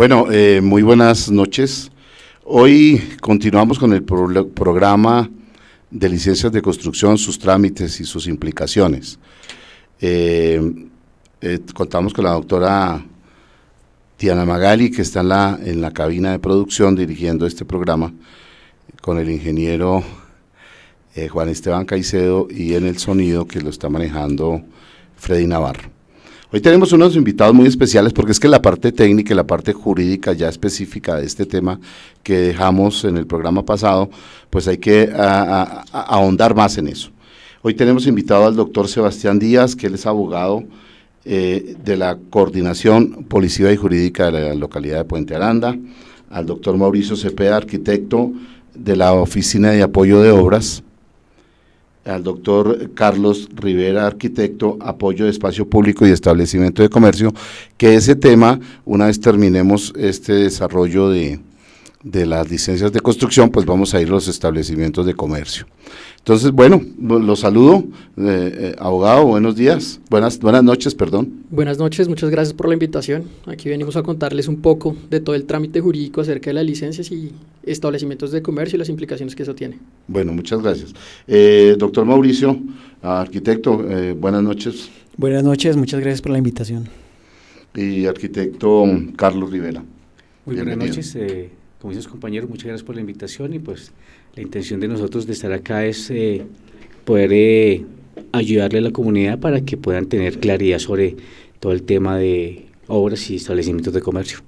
Bueno, muy buenas noches. Hoy continuamos con el programa de licencias de construcción, sus trámites y sus implicaciones. Contamos con la doctora Diana Magali, que está en la cabina de producción dirigiendo este programa, con el ingeniero Juan Esteban Caicedo, y en el sonido que lo está manejando Freddy Navarro. Hoy tenemos unos invitados muy especiales porque es que la parte técnica y la parte jurídica ya específica de este tema que dejamos en el programa pasado, pues hay que ahondar más en eso. Hoy tenemos invitado al doctor Sebastián Díaz, que él es abogado de la Coordinación Policiva y Jurídica de la localidad de Puente Aranda, al doctor Mauricio Cepeda, arquitecto de la Oficina de Apoyo de Obras, al doctor Carlos Rivera, arquitecto, apoyo de espacio público y establecimiento de comercio, que ese tema, una vez terminemos este desarrollo de las licencias de construcción, pues vamos a ir a los establecimientos de comercio. Entonces, bueno, los saludo, abogado, buenos días, buenas noches, perdón. Buenas noches, muchas gracias por la invitación. Aquí venimos a contarles un poco de todo el trámite jurídico acerca de las licencias y establecimientos de comercio y las implicaciones que eso tiene. Bueno, muchas gracias. Doctor Mauricio, arquitecto, buenas noches. Buenas noches, muchas gracias por la invitación. Y arquitecto Carlos Rivera. Muy buenas noches, como dices compañeros, muchas gracias por la invitación y pues la intención de nosotros de estar acá es poder ayudarle a la comunidad para que puedan tener claridad sobre todo el tema de obras y establecimientos de comercio.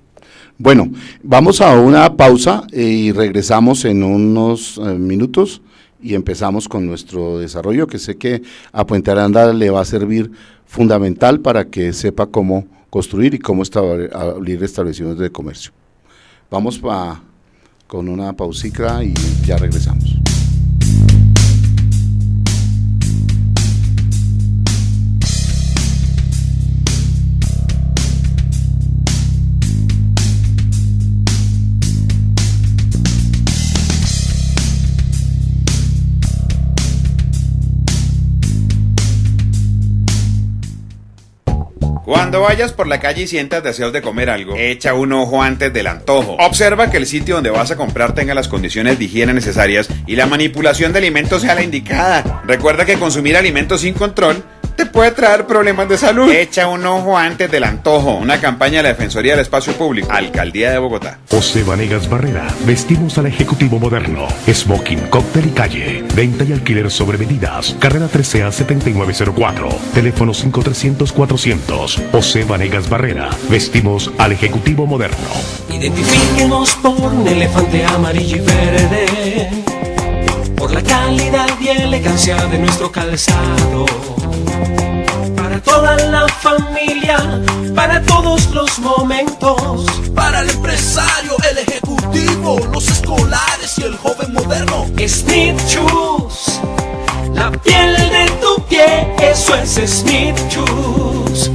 Bueno, vamos a una pausa y regresamos en unos minutos y empezamos con nuestro desarrollo, que sé que a Puente Aranda le va a servir fundamental para que sepa cómo construir y cómo abrir establecimientos de comercio. Vamos con una pausita y ya regresamos. Cuando vayas por la calle y sientas deseos de comer algo, echa un ojo antes del antojo. Observa que el sitio donde vas a comprar tenga las condiciones de higiene necesarias y la manipulación de alimentos sea la indicada. Recuerda que consumir alimentos sin control te puede traer problemas de salud. Echa un ojo antes del antojo. Una campaña de la Defensoría del Espacio Público, Alcaldía de Bogotá. José Vanegas Barrera, vestimos al ejecutivo moderno. Smoking, cóctel y calle. Venta y alquiler sobre medidas. Carrera 13A 7904. Teléfono 5300-400. José Vanegas Barrera, vestimos al ejecutivo moderno. Identifíquenos por un elefante amarillo y verde, por la calidad y elegancia de nuestro calzado. Para toda la familia, para todos los momentos, para el empresario, el ejecutivo, los escolares y el joven moderno. Smith Shoes, la piel de tu pie, eso es Smith Shoes.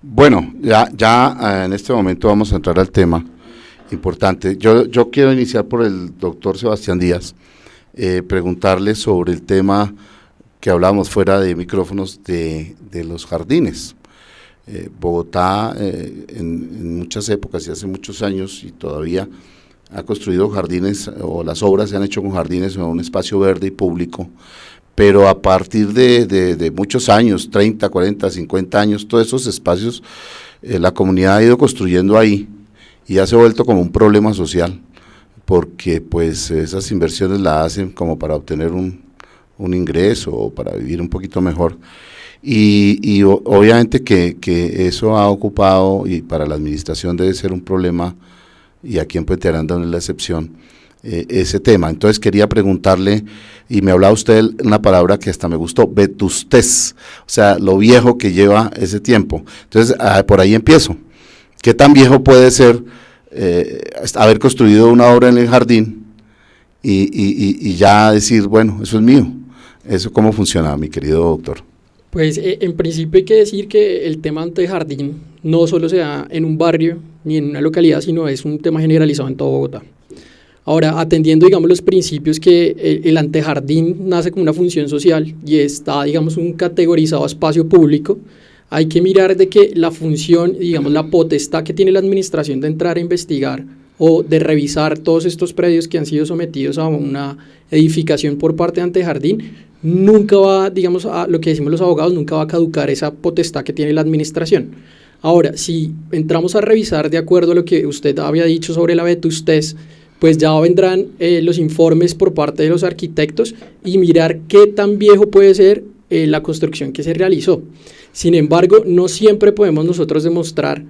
Bueno, ya en este momento vamos a entrar al tema importante. Yo quiero iniciar por el doctor Sebastián Díaz, preguntarle sobre el tema que hablábamos fuera de micrófonos de los jardines. Bogotá en muchas épocas y hace muchos años y todavía ha construido jardines, o las obras se han hecho con jardines en un espacio verde y público, pero a partir de muchos años, 30, 40, 50 años, todos esos espacios, la comunidad ha ido construyendo ahí y ya se ha vuelto como un problema social, porque pues esas inversiones las hacen como para obtener un ingreso o para vivir un poquito mejor. Y obviamente que eso ha ocupado, y para la administración debe ser un problema, y aquí en Puente Aranda no es la excepción, ese tema. Entonces quería preguntarle, y me hablaba usted una palabra que hasta me gustó, vetustez, o sea, lo viejo que lleva ese tiempo. Entonces, por ahí empiezo. ¿Qué tan viejo puede ser haber construido una obra en el jardín y ya decir, bueno, eso es mío? ¿Eso cómo funciona, mi querido doctor? Pues en principio hay que decir que el tema antejardín no solo se da en un barrio ni en una localidad, sino es un tema generalizado en todo Bogotá. Ahora, atendiendo, digamos, los principios que el antejardín nace como una función social y está, digamos, un categorizado espacio público, hay que mirar de que la función, digamos, la potestad que tiene la administración de entrar a investigar o de revisar todos estos predios que han sido sometidos a una edificación por parte de antejardín, nunca va, digamos, a lo que decimos los abogados, nunca va a caducar esa potestad que tiene la administración. Ahora, si entramos a revisar de acuerdo a lo que usted había dicho sobre la vetustez, pues ya vendrán los informes por parte de los arquitectos y mirar qué tan viejo puede ser la construcción que se realizó. Sin embargo, no siempre podemos nosotros demostrar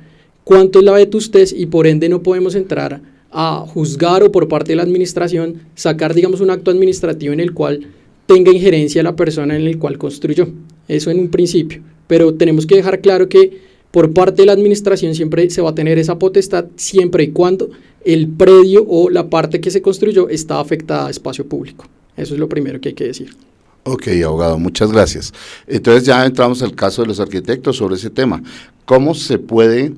cuánto es la vetustez y por ende no podemos entrar a juzgar o por parte de la administración sacar, digamos, un acto administrativo en el cual tenga injerencia la persona en el cual construyó. Eso en un principio. Pero tenemos que dejar claro que por parte de la administración siempre se va a tener esa potestad siempre y cuando el predio o la parte que se construyó está afectada a espacio público. Eso es lo primero que hay que decir. Ok, abogado, muchas gracias. Entonces ya entramos al caso de los arquitectos sobre ese tema. ¿Cómo se puede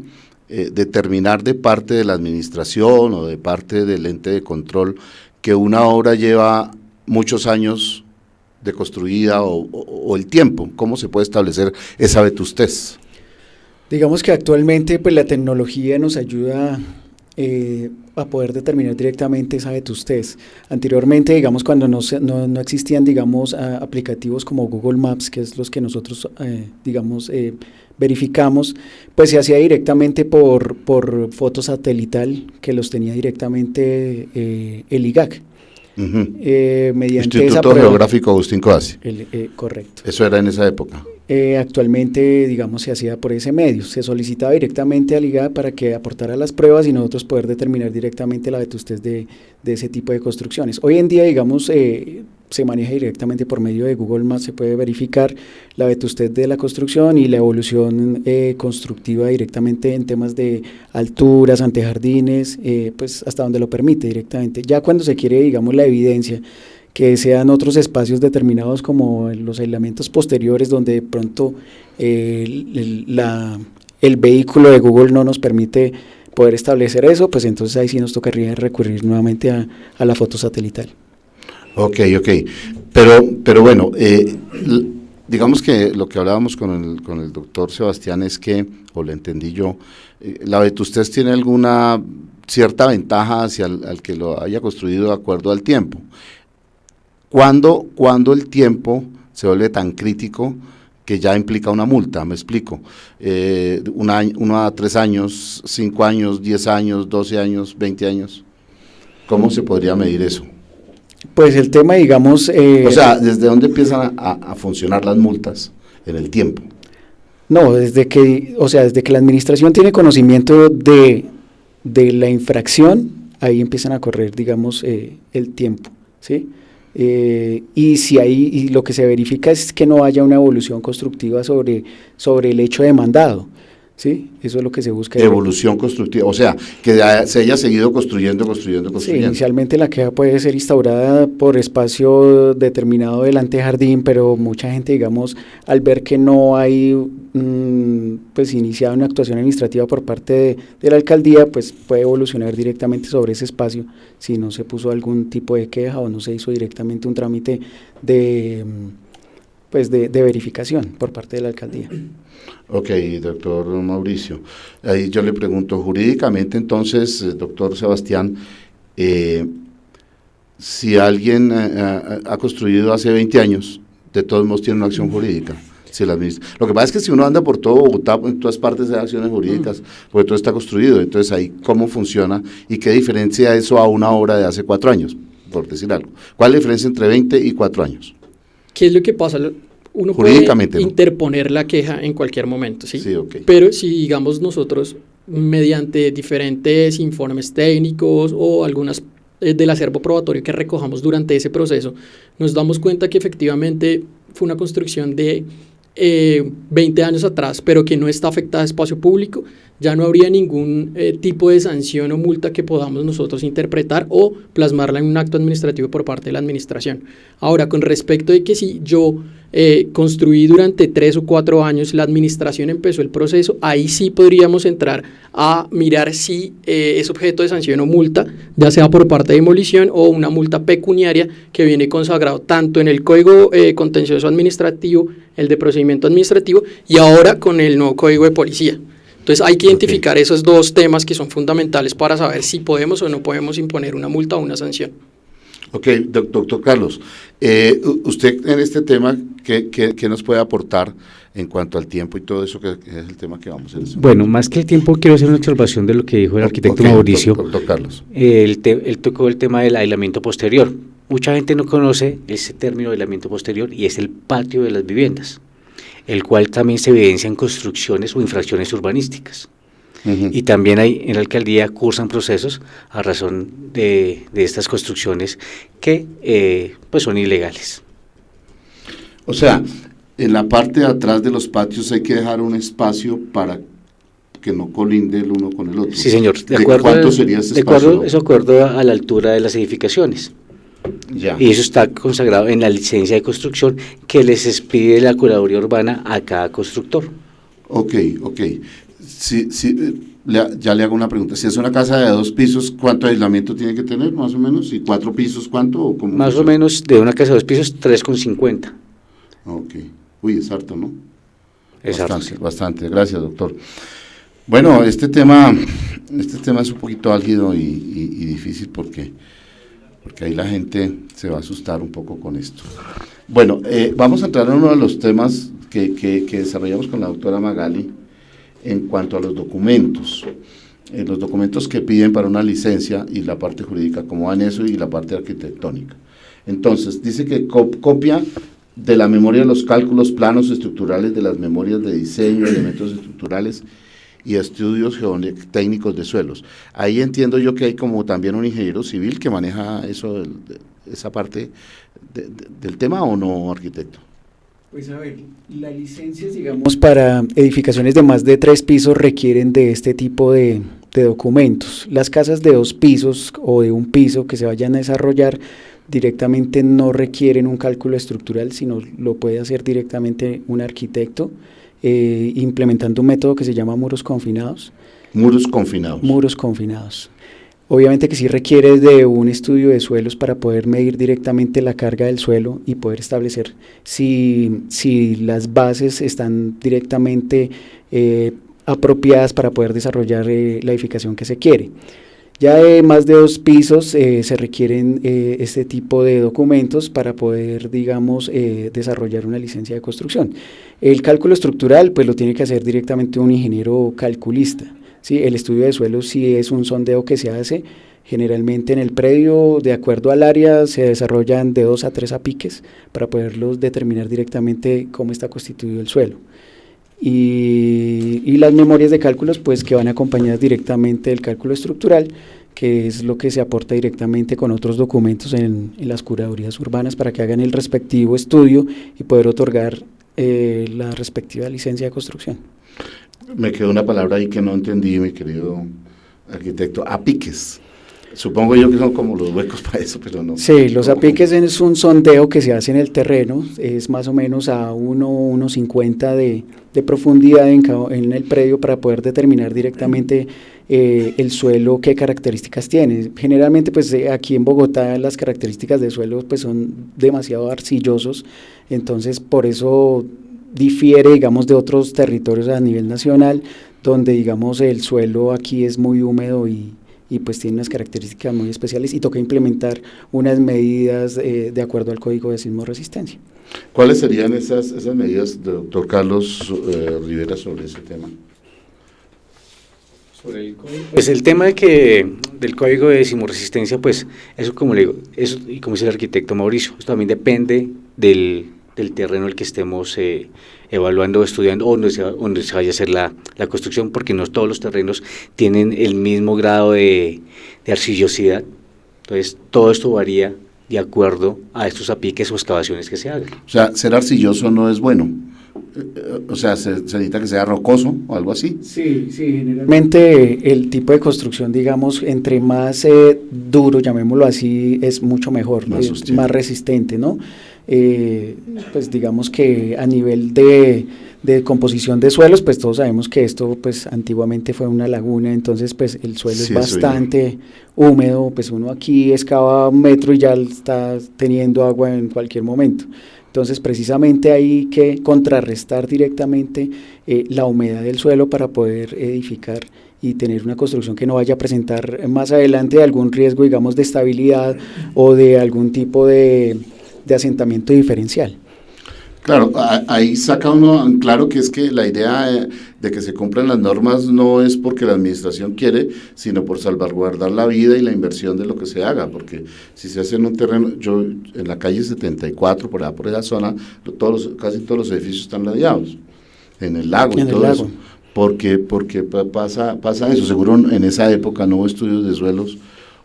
determinar de parte de la administración o de parte del ente de control que una obra lleva muchos años de construida o el tiempo? ¿Cómo se puede establecer esa vetustez? Digamos que actualmente pues la tecnología nos ayuda a poder determinar directamente esa vetustez. Anteriormente, digamos, cuando no existían, digamos, aplicativos como Google Maps, que es los que nosotros, verificamos, pues se hacía directamente por foto satelital, que los tenía directamente el IGAC. Mediante Instituto Geográfico Agustín Codazzi. Correcto. Eso era en esa época. Actualmente, digamos, se hacía por ese medio, se solicitaba directamente al IGAC para que aportara las pruebas y nosotros poder determinar directamente la vetustez de ese tipo de construcciones. Hoy en día, digamos, se maneja directamente por medio de Google Maps, se puede verificar la vetustez de la construcción y la evolución constructiva directamente en temas de alturas, antejardines, pues hasta donde lo permite directamente. Ya cuando se quiere, digamos, la evidencia, que sean otros espacios determinados como los aislamientos posteriores donde de pronto el vehículo de Google no nos permite poder establecer eso, pues entonces ahí sí nos tocaría recurrir nuevamente a la foto satelital. Ok, pero bueno, digamos que lo que hablábamos con el doctor Sebastián es que, o lo entendí yo, la vetustez tiene alguna cierta ventaja hacia el que lo haya construido de acuerdo al tiempo. ¿Cuándo el tiempo se vuelve tan crítico que ya implica una multa? Me explico. 1 a 3 años, 5 años, 10 años, 12 años, 20 años. ¿Cómo se podría medir eso? Pues el tema, digamos... o sea, ¿desde dónde empiezan a funcionar las multas en el tiempo? No, desde que la administración tiene conocimiento de la infracción, ahí empiezan a correr, digamos, el tiempo, ¿sí? Y lo que se verifica es que no haya una evolución constructiva sobre el hecho demandado, ¿sí? Eso es lo que se busca. Evolución constructiva, o sea, que se haya seguido construyendo. Sí, inicialmente la queja puede ser instaurada por espacio determinado del antejardín, pero mucha gente, digamos, al ver que no hay pues iniciada una actuación administrativa por parte de la alcaldía, pues puede evolucionar directamente sobre ese espacio si no se puso algún tipo de queja o no se hizo directamente un trámite de verificación por parte de la alcaldía. Ok, doctor Mauricio, ahí yo le pregunto, jurídicamente entonces, doctor Sebastián, si alguien ha construido hace 20 años, de todos modos tiene una acción jurídica, Lo que pasa es que si uno anda por todo Bogotá, en todas partes hay acciones jurídicas, porque todo está construido, entonces ahí cómo funciona y qué diferencia eso a una obra de hace 4 años, por decir algo. ¿Cuál es la diferencia entre 20 y 4 años? ¿Qué es lo que pasa? Uno puede interponer la queja en cualquier momento, ¿sí? Sí, okay. Pero si, digamos, nosotros, mediante diferentes informes técnicos o algunas del acervo probatorio que recojamos durante ese proceso, nos damos cuenta que efectivamente fue una construcción de 20 años atrás, pero que no está afectada a espacio público, ya no habría ningún tipo de sanción o multa que podamos nosotros interpretar o plasmarla en un acto administrativo por parte de la administración. Ahora, con respecto de que si yo construí durante 3 o 4 años, la administración empezó el proceso, ahí sí podríamos entrar a mirar si es objeto de sanción o multa, ya sea por parte de demolición o una multa pecuniaria que viene consagrado tanto en el Código Contencioso Administrativo, el de procedimiento administrativo, y ahora con el nuevo Código de Policía. Entonces hay que identificar esos dos temas que son fundamentales para saber si podemos o no podemos imponer una multa o una sanción. Ok, doctor Carlos, usted en este tema, ¿qué nos puede aportar en cuanto al tiempo y todo eso, que es el tema que vamos a hacer? Bueno, más que el tiempo, quiero hacer una observación de lo que dijo el arquitecto Mauricio. Doctor Carlos. Él tocó el tema del aislamiento posterior. Mucha gente no conoce ese término de aislamiento posterior y es el patio de las viviendas, el cual también se evidencia en construcciones o infracciones urbanísticas. Y también en la alcaldía cursan procesos a razón de estas construcciones que pues son ilegales. O sea, en la parte de atrás de los patios hay que dejar un espacio para que no colinde el uno con el otro. Sí, señor. ¿Cuánto sería ese espacio? Eso de acuerdo a la altura de las edificaciones. Ya. Y eso está consagrado en la licencia de construcción que les expide la curaduría urbana a cada constructor. Ok. Sí, ya le hago una pregunta. Si es una casa de 2 pisos, ¿cuánto aislamiento tiene que tener, más o menos? ¿Y 4 pisos cuánto? ¿O cómo más o menos de una casa de 2 pisos, 3,50. Ok. Uy, es harto, ¿no? Es bastante. Gracias, doctor. Bueno, este tema es un poquito álgido y difícil porque ahí la gente se va a asustar un poco con esto. Bueno, vamos a entrar en uno de los temas que desarrollamos con la doctora Magali en cuanto a los documentos. Los documentos que piden para una licencia y la parte jurídica, cómo van eso, y la parte arquitectónica. Entonces, dice que copia de la memoria de los cálculos, planos estructurales de las memorias de diseño, elementos estructurales y estudios geotécnicos de suelos. Ahí entiendo yo que hay como también un ingeniero civil que maneja eso, esa parte del tema, ¿o no, arquitecto? Pues a ver, las licencias, digamos, para edificaciones de más de 3 pisos requieren de este tipo de documentos. Las casas de 2 pisos o de 1 piso que se vayan a desarrollar directamente no requieren un cálculo estructural, sino lo puede hacer directamente un arquitecto, implementando un método que se llama muros confinados. Muros confinados. Muros confinados. Obviamente que sí requiere de un estudio de suelos para poder medir directamente la carga del suelo y poder establecer si las bases están directamente apropiadas para poder desarrollar la edificación que se quiere. Ya de más de 2 pisos se requieren este tipo de documentos para poder, digamos, desarrollar una licencia de construcción. El cálculo estructural pues lo tiene que hacer directamente un ingeniero calculista. ¿Sí? El estudio de suelo sí es un sondeo que se hace generalmente en el predio, de acuerdo al área se desarrollan de 2 a 3 apiques para poderlos determinar directamente cómo está constituido el suelo. Y las memorias de cálculos pues que van acompañadas directamente del cálculo estructural, que es lo que se aporta directamente con otros documentos en las curadurías urbanas para que hagan el respectivo estudio y poder otorgar la respectiva licencia de construcción. Me quedó una palabra ahí que no entendí, mi querido arquitecto, apiques. Supongo yo que son como los huecos para eso, pero no. Sí, los apiques es un sondeo que se hace en el terreno, es más o menos a 1,50 de profundidad en el predio para poder determinar directamente el suelo, qué características tiene. Generalmente pues aquí en Bogotá las características de suelo pues son demasiado arcillosos, entonces por eso difiere, digamos, de otros territorios a nivel nacional, donde, digamos, el suelo aquí es muy húmedo y y pues tiene unas características muy especiales y toca implementar unas medidas de acuerdo al Código de Sismo Resistencia. ¿Cuáles serían esas medidas, doctor Carlos Rivera, sobre ese tema? Sobre el código. Pues el tema del Código de Sismoresistencia, pues eso como le digo, eso, y como dice el arquitecto Mauricio, esto también depende del terreno el que estemos evaluando o estudiando o donde se vaya a hacer la construcción, porque no todos los terrenos tienen el mismo grado de arcillosidad. Entonces todo esto varía de acuerdo a estos apiques o excavaciones que se hagan. O sea, ser arcilloso no es bueno. O sea, se necesita que sea rocoso o algo así. Sí, generalmente el tipo de construcción, digamos, entre más duro, llamémoslo así, es mucho mejor, más resistente, ¿no? Pues digamos que a nivel de composición de suelos, pues todos sabemos que esto pues antiguamente fue una laguna, entonces pues el suelo es bastante húmedo, pues uno aquí excava 1 metro y ya está teniendo agua en cualquier momento. Entonces, precisamente hay que contrarrestar directamente la humedad del suelo para poder edificar y tener una construcción que no vaya a presentar más adelante algún riesgo, digamos, de estabilidad o de algún tipo de asentamiento diferencial. Claro, ahí saca uno claro que es que la idea de que se cumplan las normas no es porque la administración quiere, sino por salvaguardar la vida y la inversión de lo que se haga, porque si se hace en un terreno, yo en la calle 74, por esa zona, casi todos los edificios están ladeados, en el lago y todo eso, porque pasa eso, seguro en esa época no hubo estudios de suelos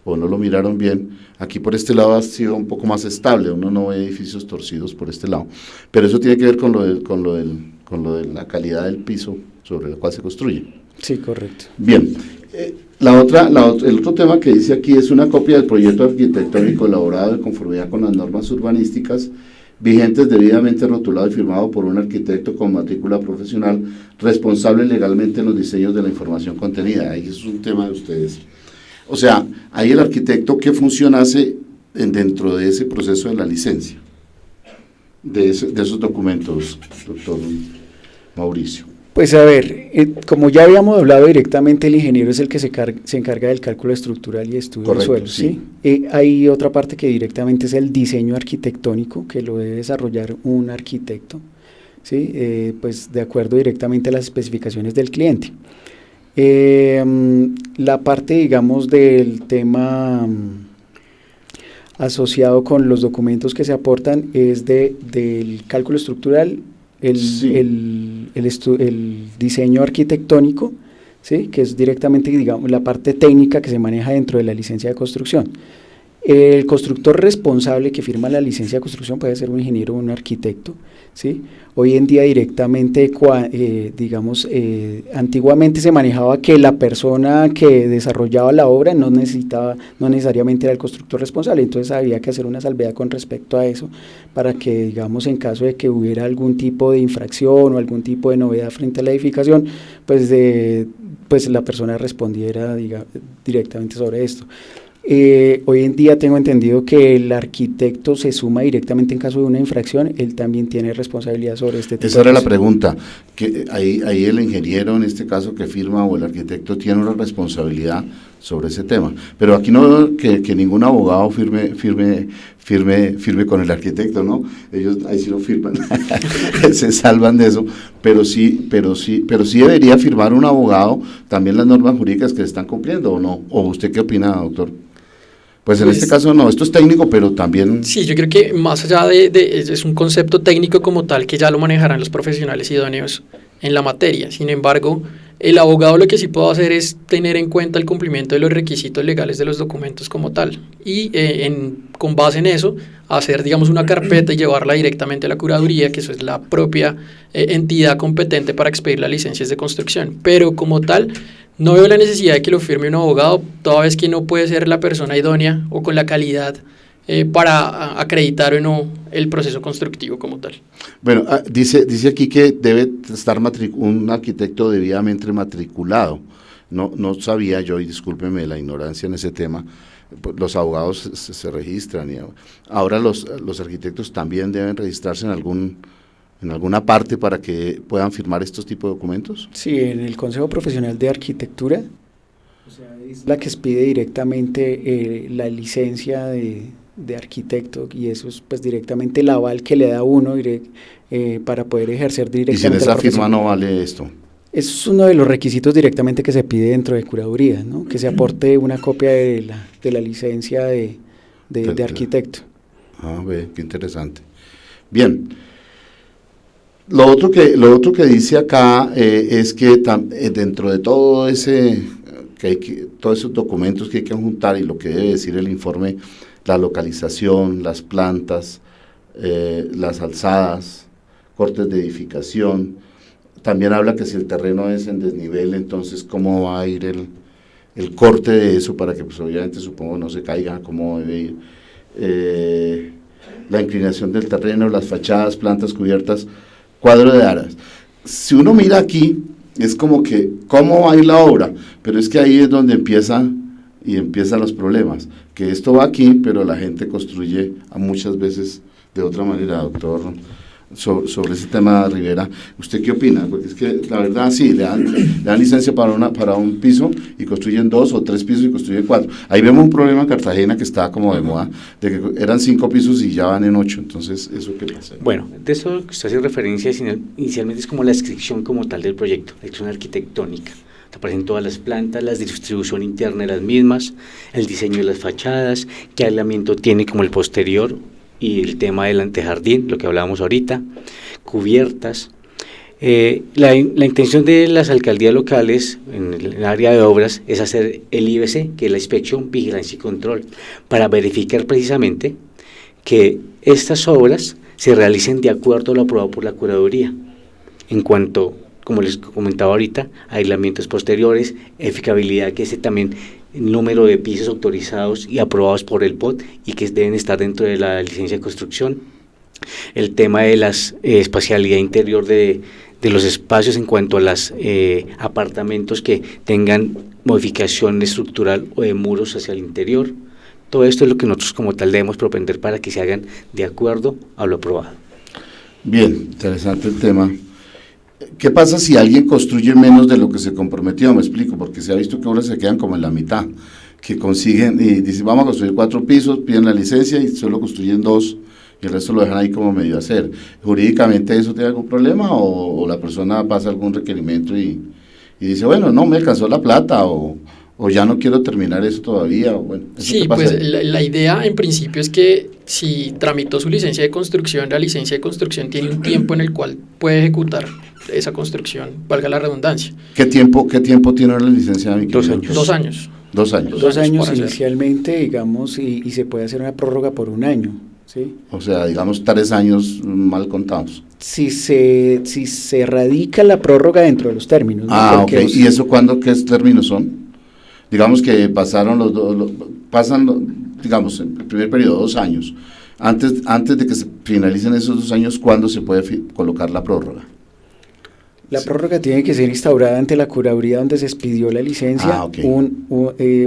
o no lo miraron bien. Aquí por este lado ha sido un poco más estable, uno no ve edificios torcidos por este lado, pero eso tiene que ver con lo de la calidad del piso sobre el cual se construye. Sí, correcto. Bien, el otro tema que dice aquí es una copia del proyecto arquitectónico elaborado de conformidad con las normas urbanísticas vigentes, debidamente rotulado y firmado por un arquitecto con matrícula profesional responsable legalmente en los diseños de la información contenida. Ahí es un tema de ustedes. O sea, ahí el arquitecto, ¿qué función hace dentro de ese proceso de la licencia? De esos documentos, doctor Mauricio. Pues a ver, como ya habíamos hablado directamente, el ingeniero es el que se encarga del cálculo estructural y estudio del suelo, ¿sí? Hay otra parte que directamente es el diseño arquitectónico, que lo debe desarrollar un arquitecto, ¿sí? Pues de acuerdo directamente a las especificaciones del cliente. La parte, digamos, del tema asociado con los documentos que se aportan es del cálculo estructural, el diseño arquitectónico, ¿sí? Que es directamente, digamos, la parte técnica que se maneja dentro de la licencia de construcción. El constructor responsable que firma la licencia de construcción puede ser un ingeniero o un arquitecto, ¿sí? Hoy en día directamente, antiguamente se manejaba que la persona que desarrollaba la obra no necesariamente era el constructor responsable, entonces había que hacer una salvedad con respecto a eso para que, digamos, en caso de que hubiera algún tipo de infracción o algún tipo de novedad frente a la edificación, pues la persona respondiera directamente sobre esto. Hoy en día tengo entendido que el arquitecto se suma directamente en caso de una infracción, él también tiene responsabilidad sobre este tema. Esa era la pregunta, que ahí el ingeniero en este caso que firma o el arquitecto tiene una responsabilidad sobre ese tema, pero aquí no que ningún abogado firme con el arquitecto, ¿no? Ellos ahí sí lo firman, se salvan de eso, pero sí debería firmar un abogado también las normas jurídicas que se están cumpliendo, ¿o no? ¿O usted qué opina, doctor? Pues en este caso no, esto es técnico, pero también... Sí, yo creo que más allá es un concepto técnico como tal que ya lo manejarán los profesionales idóneos en la materia. Sin embargo, el abogado lo que sí puede hacer es tener en cuenta el cumplimiento de los requisitos legales de los documentos como tal y con base en eso hacer, digamos, una carpeta y llevarla directamente a la curaduría, que eso es la propia entidad competente para expedir las licencias de construcción. Pero como tal, no veo la necesidad de que lo firme un abogado, toda vez que no puede ser la persona idónea o con la calidad para acreditar o no el proceso constructivo como tal. Bueno, dice aquí que debe estar un arquitecto debidamente matriculado. No sabía yo, y discúlpeme la ignorancia en ese tema, los abogados se registran. Ahora los arquitectos también deben registrarse en alguna parte para que puedan firmar estos tipos de documentos. Sí, en el Consejo Profesional de Arquitectura O sea, es la que expide directamente la licencia de arquitecto, y eso es pues directamente el aval que le da uno para poder ejercer directamente. ¿Y si en esa la profesión. firma no vale esto? Es uno de los requisitos directamente que se pide dentro de curaduría, ¿no? Que se aporte una copia de la licencia de arquitecto. Ah, ve, qué interesante. Bien. Lo otro que dice acá es que dentro de todo todos esos documentos que hay que juntar y lo que debe decir el informe, la localización, las plantas, las alzadas, cortes de edificación, también habla que si el terreno es en desnivel, entonces cómo va a ir el corte de eso para que pues obviamente supongo no se caiga, cómo debe ir, la inclinación del terreno, las fachadas, plantas cubiertas, cuadro de aras. Si uno mira aquí, es como que, ¿cómo va a ir la obra? Pero es que ahí es donde empiezan los problemas, que esto va aquí, pero la gente construye muchas veces de otra manera, doctor, sobre ese tema, Rivera. ¿Usted qué opina? Porque es que la verdad sí, le dan licencia para un piso y construyen 2 o 3 pisos y construyen 4. Ahí vemos un problema en Cartagena que está como de moda, de que eran 5 pisos y ya van en 8, entonces, ¿eso qué pasa? Bueno, de eso que usted hace referencia inicialmente es como la descripción como tal del proyecto, la descripción arquitectónica. Aparecen todas las plantas, la distribución interna de las mismas, el diseño de las fachadas, qué aislamiento tiene como el posterior, y el tema del antejardín, lo que hablábamos ahorita, cubiertas. La intención de las alcaldías locales en el área de obras es hacer el IBC, que es la inspección, vigilancia y control, para verificar precisamente que estas obras se realicen de acuerdo a lo aprobado por la curaduría, en cuanto, como les comentaba ahorita, aislamientos posteriores, edificabilidad, que es también el número de pisos autorizados y aprobados por el POT y que deben estar dentro de la licencia de construcción, el tema de la espacialidad interior de los espacios en cuanto a los apartamentos que tengan modificación estructural o de muros hacia el interior. Todo esto es lo que nosotros como tal debemos propender para que se hagan de acuerdo a lo aprobado. Bien, interesante el tema. ¿Qué pasa si alguien construye menos de lo que se comprometió? Me explico, porque se ha visto que obras se quedan como en la mitad, que consiguen y dicen vamos a construir 4 pisos, piden la licencia y solo construyen 2 y el resto lo dejan ahí como medio hacer. ¿Jurídicamente eso tiene algún problema o la persona pasa algún requerimiento y dice, bueno, no me alcanzó la plata o ya no quiero terminar eso todavía? Bueno, ¿eso sí, pues la idea en principio es que si tramitó su licencia de construcción, la licencia de construcción tiene un tiempo en el cual puede ejecutar esa construcción, valga la redundancia. ¿Qué tiempo tiene la licencia? 2 años. 2 años. 2 años. 2 años inicialmente, digamos, y se puede hacer una prórroga por 1 año, ¿sí? O sea, digamos 3 años mal contados. Si se radica la prórroga dentro de los términos, ¿no? Ah, Porque ok. ¿Y eso qué términos son? Digamos que pasaron digamos, en el primer periodo, 2 años. Antes de que se finalicen esos 2 años, ¿cuándo se puede colocar la prórroga? La prórroga tiene que ser instaurada ante la curaduría donde se expidió la licencia, okay.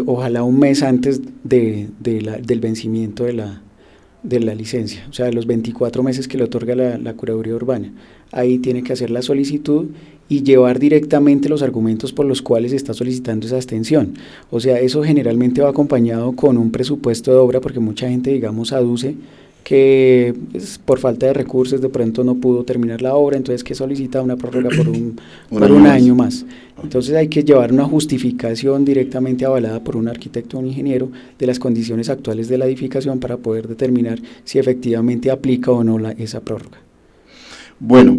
Ojalá un mes antes del vencimiento de la licencia, o sea, los 24 meses que le otorga la curaduría urbana. Ahí tiene que hacer la solicitud y llevar directamente los argumentos por los cuales se está solicitando esa extensión. O sea, eso generalmente va acompañado con un presupuesto de obra, porque mucha gente, digamos, aduce que por falta de recursos de pronto no pudo terminar la obra, entonces que solicita una prórroga por un año más. Entonces hay que llevar una justificación directamente avalada por un arquitecto o un ingeniero de las condiciones actuales de la edificación para poder determinar si efectivamente aplica o no esa prórroga. Bueno,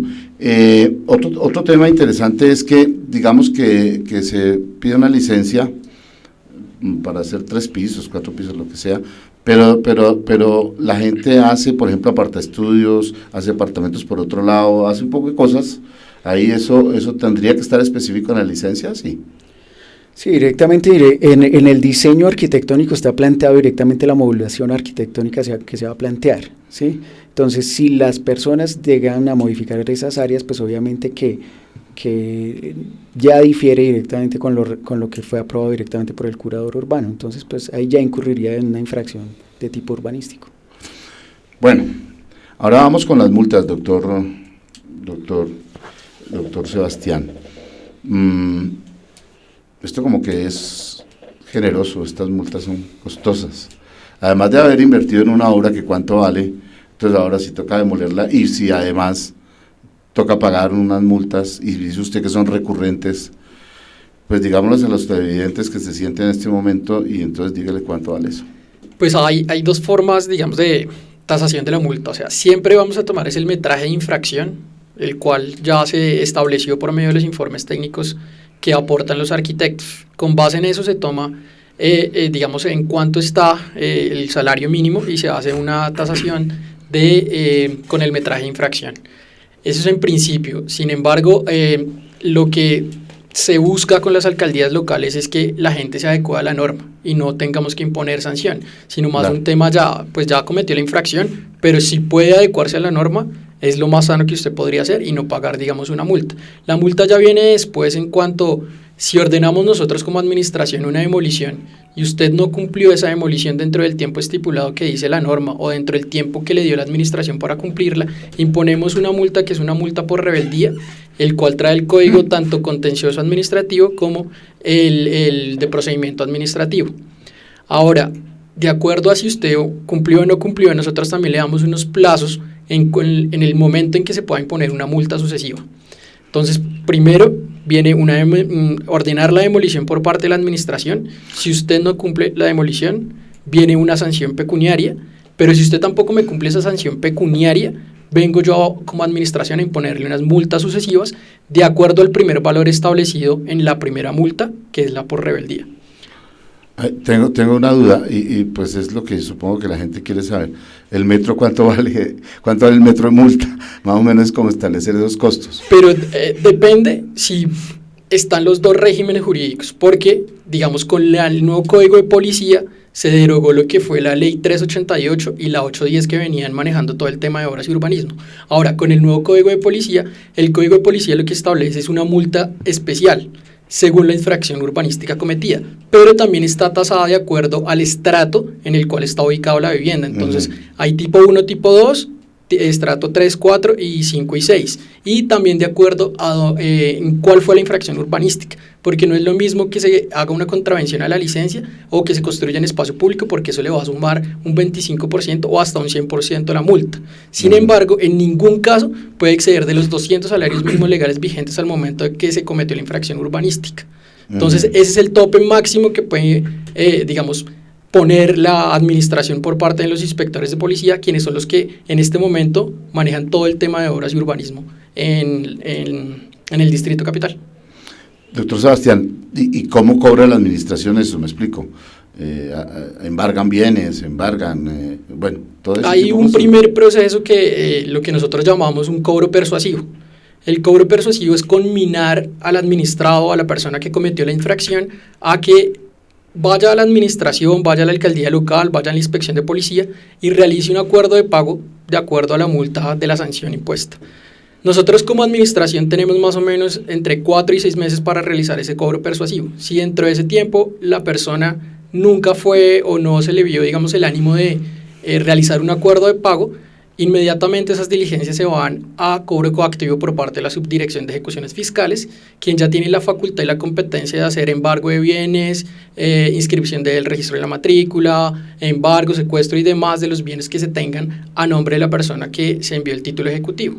otro tema interesante es que digamos que se pide una licencia para hacer 3 pisos, 4 pisos, lo que sea, pero la gente hace, por ejemplo, apartaestudios, hace apartamentos por otro lado, hace un poco de cosas. Ahí eso tendría que estar específico en la licencia, sí. Sí, directamente en el diseño arquitectónico está planteado directamente la modulación arquitectónica que se va a plantear, ¿sí? Entonces, si las personas llegan a modificar esas áreas, pues obviamente que ya difiere directamente con lo que fue aprobado directamente por el curador urbano. Entonces, pues ahí ya incurriría en una infracción de tipo urbanístico. Bueno, ahora vamos con las multas, doctor Sebastián. Esto como que es generoso, estas multas son costosas. Además de haber invertido en una obra que cuánto vale, entonces ahora sí toca demolerla, y si además toca pagar unas multas, y dice usted que son recurrentes, pues digámosles a los televidentes que se sienten en este momento, y entonces dígale cuánto vale eso. Pues hay dos formas, digamos, de tasación de la multa. O sea, siempre vamos a tomar el metraje de infracción, el cual ya se estableció por medio de los informes técnicos que aportan los arquitectos. Con base en eso se toma, digamos, en cuánto está el salario mínimo, y se hace una tasación con el metraje de infracción. Eso es en principio. Sin embargo, lo que se busca con las alcaldías locales es que la gente se adecue a la norma y no tengamos que imponer sanción, sino más un tema pues ya cometió la infracción, pero si puede adecuarse a la norma, es lo más sano que usted podría hacer, y no pagar, digamos, una multa. La multa ya viene después, en cuanto si ordenamos nosotros como administración una demolición y usted no cumplió esa demolición dentro del tiempo estipulado que dice la norma, o dentro del tiempo que le dio la administración para cumplirla, imponemos una multa que es una multa por rebeldía, el cual trae el código tanto contencioso administrativo como el de procedimiento administrativo. Ahora, de acuerdo a si usted cumplió o no cumplió, nosotros también le damos unos plazos en el momento en que se pueda imponer una multa sucesiva. Entonces, primero viene ordenar la demolición por parte de la administración. Si usted no cumple la demolición, viene una sanción pecuniaria, pero si usted tampoco me cumple esa sanción pecuniaria, vengo yo como administración a imponerle unas multas sucesivas de acuerdo al primer valor establecido en la primera multa, que es la por rebeldía. Tengo una duda, y pues es lo que supongo que la gente quiere saber. ¿El metro cuánto vale el metro de multa? Más o menos es como establecer esos costos. Pero depende si están los dos regímenes jurídicos, porque, digamos, con el nuevo Código de Policía se derogó lo que fue la Ley 388 y la 810, que venían manejando todo el tema de obras y urbanismo. Ahora, con el nuevo Código de Policía, el Código de Policía lo que establece es una multa especial según la infracción urbanística cometida, pero también está tasada de acuerdo al estrato en el cual está ubicado la vivienda. Entonces, hay tipo 1, tipo 2, estrato 3, 4 y 5 y 6, y también de acuerdo a en cuál fue la infracción urbanística, porque no es lo mismo que se haga una contravención a la licencia o que se construya en espacio público, porque eso le va a sumar un 25% o hasta un 100% a la multa. Sin embargo, en ningún caso puede exceder de los 200 salarios mínimos legales vigentes al momento de que se cometió la infracción urbanística. Entonces, ese es el tope máximo que puede, digamos, poner la administración por parte de los inspectores de policía, quienes son los que en este momento manejan todo el tema de obras y urbanismo en el Distrito Capital. Doctor Sebastián, ¿y cómo cobra la administración eso? Me explico. ¿Embargan bienes? Bueno, todo eso? Hay un primer proceso que lo que nosotros llamamos un cobro persuasivo. El cobro persuasivo es conminar al administrado, a la persona que cometió la infracción, a que vaya a la administración, vaya a la alcaldía local, vaya a la inspección de policía y realice un acuerdo de pago de acuerdo a la multa de la sanción impuesta. Nosotros como administración tenemos más o menos entre 4 y 6 meses para realizar ese cobro persuasivo. Si dentro de ese tiempo la persona nunca fue o no se le vio, digamos, el ánimo de realizar un acuerdo de pago, inmediatamente esas diligencias se van a cobro coactivo por parte de la Subdirección de Ejecuciones Fiscales, quien ya tiene la facultad y la competencia de hacer embargo de bienes, inscripción del registro de la matrícula, embargo, secuestro y demás de los bienes que se tengan a nombre de la persona que se envió el título ejecutivo.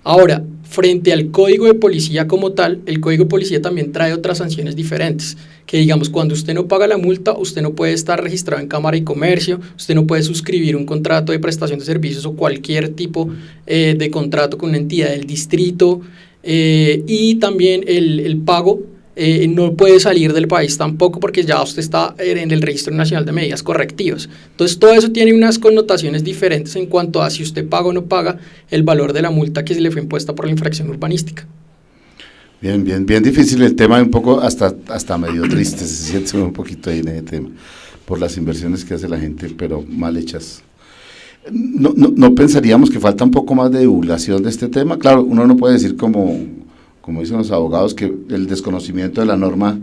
Ahora, frente al Código de Policía como tal, el Código de Policía también trae otras sanciones diferentes, que digamos, cuando usted no paga la multa, usted no puede estar registrado en Cámara y Comercio, usted no puede suscribir un contrato de prestación de servicios o cualquier tipo de contrato con una entidad del distrito, y también el pago no puede salir del país tampoco, porque ya usted está en el Registro Nacional de Medidas Correctivas. Entonces todo eso tiene unas connotaciones diferentes en cuanto a si usted paga o no paga el valor de la multa que se le fue impuesta por la infracción urbanística. Bien difícil el tema, un poco hasta medio triste, se siente un poquito ahí en ese tema, por las inversiones que hace la gente, pero mal hechas. No pensaríamos que falta un poco más de divulgación de este tema. Claro, uno no puede decir como dicen los abogados, que el desconocimiento de la norma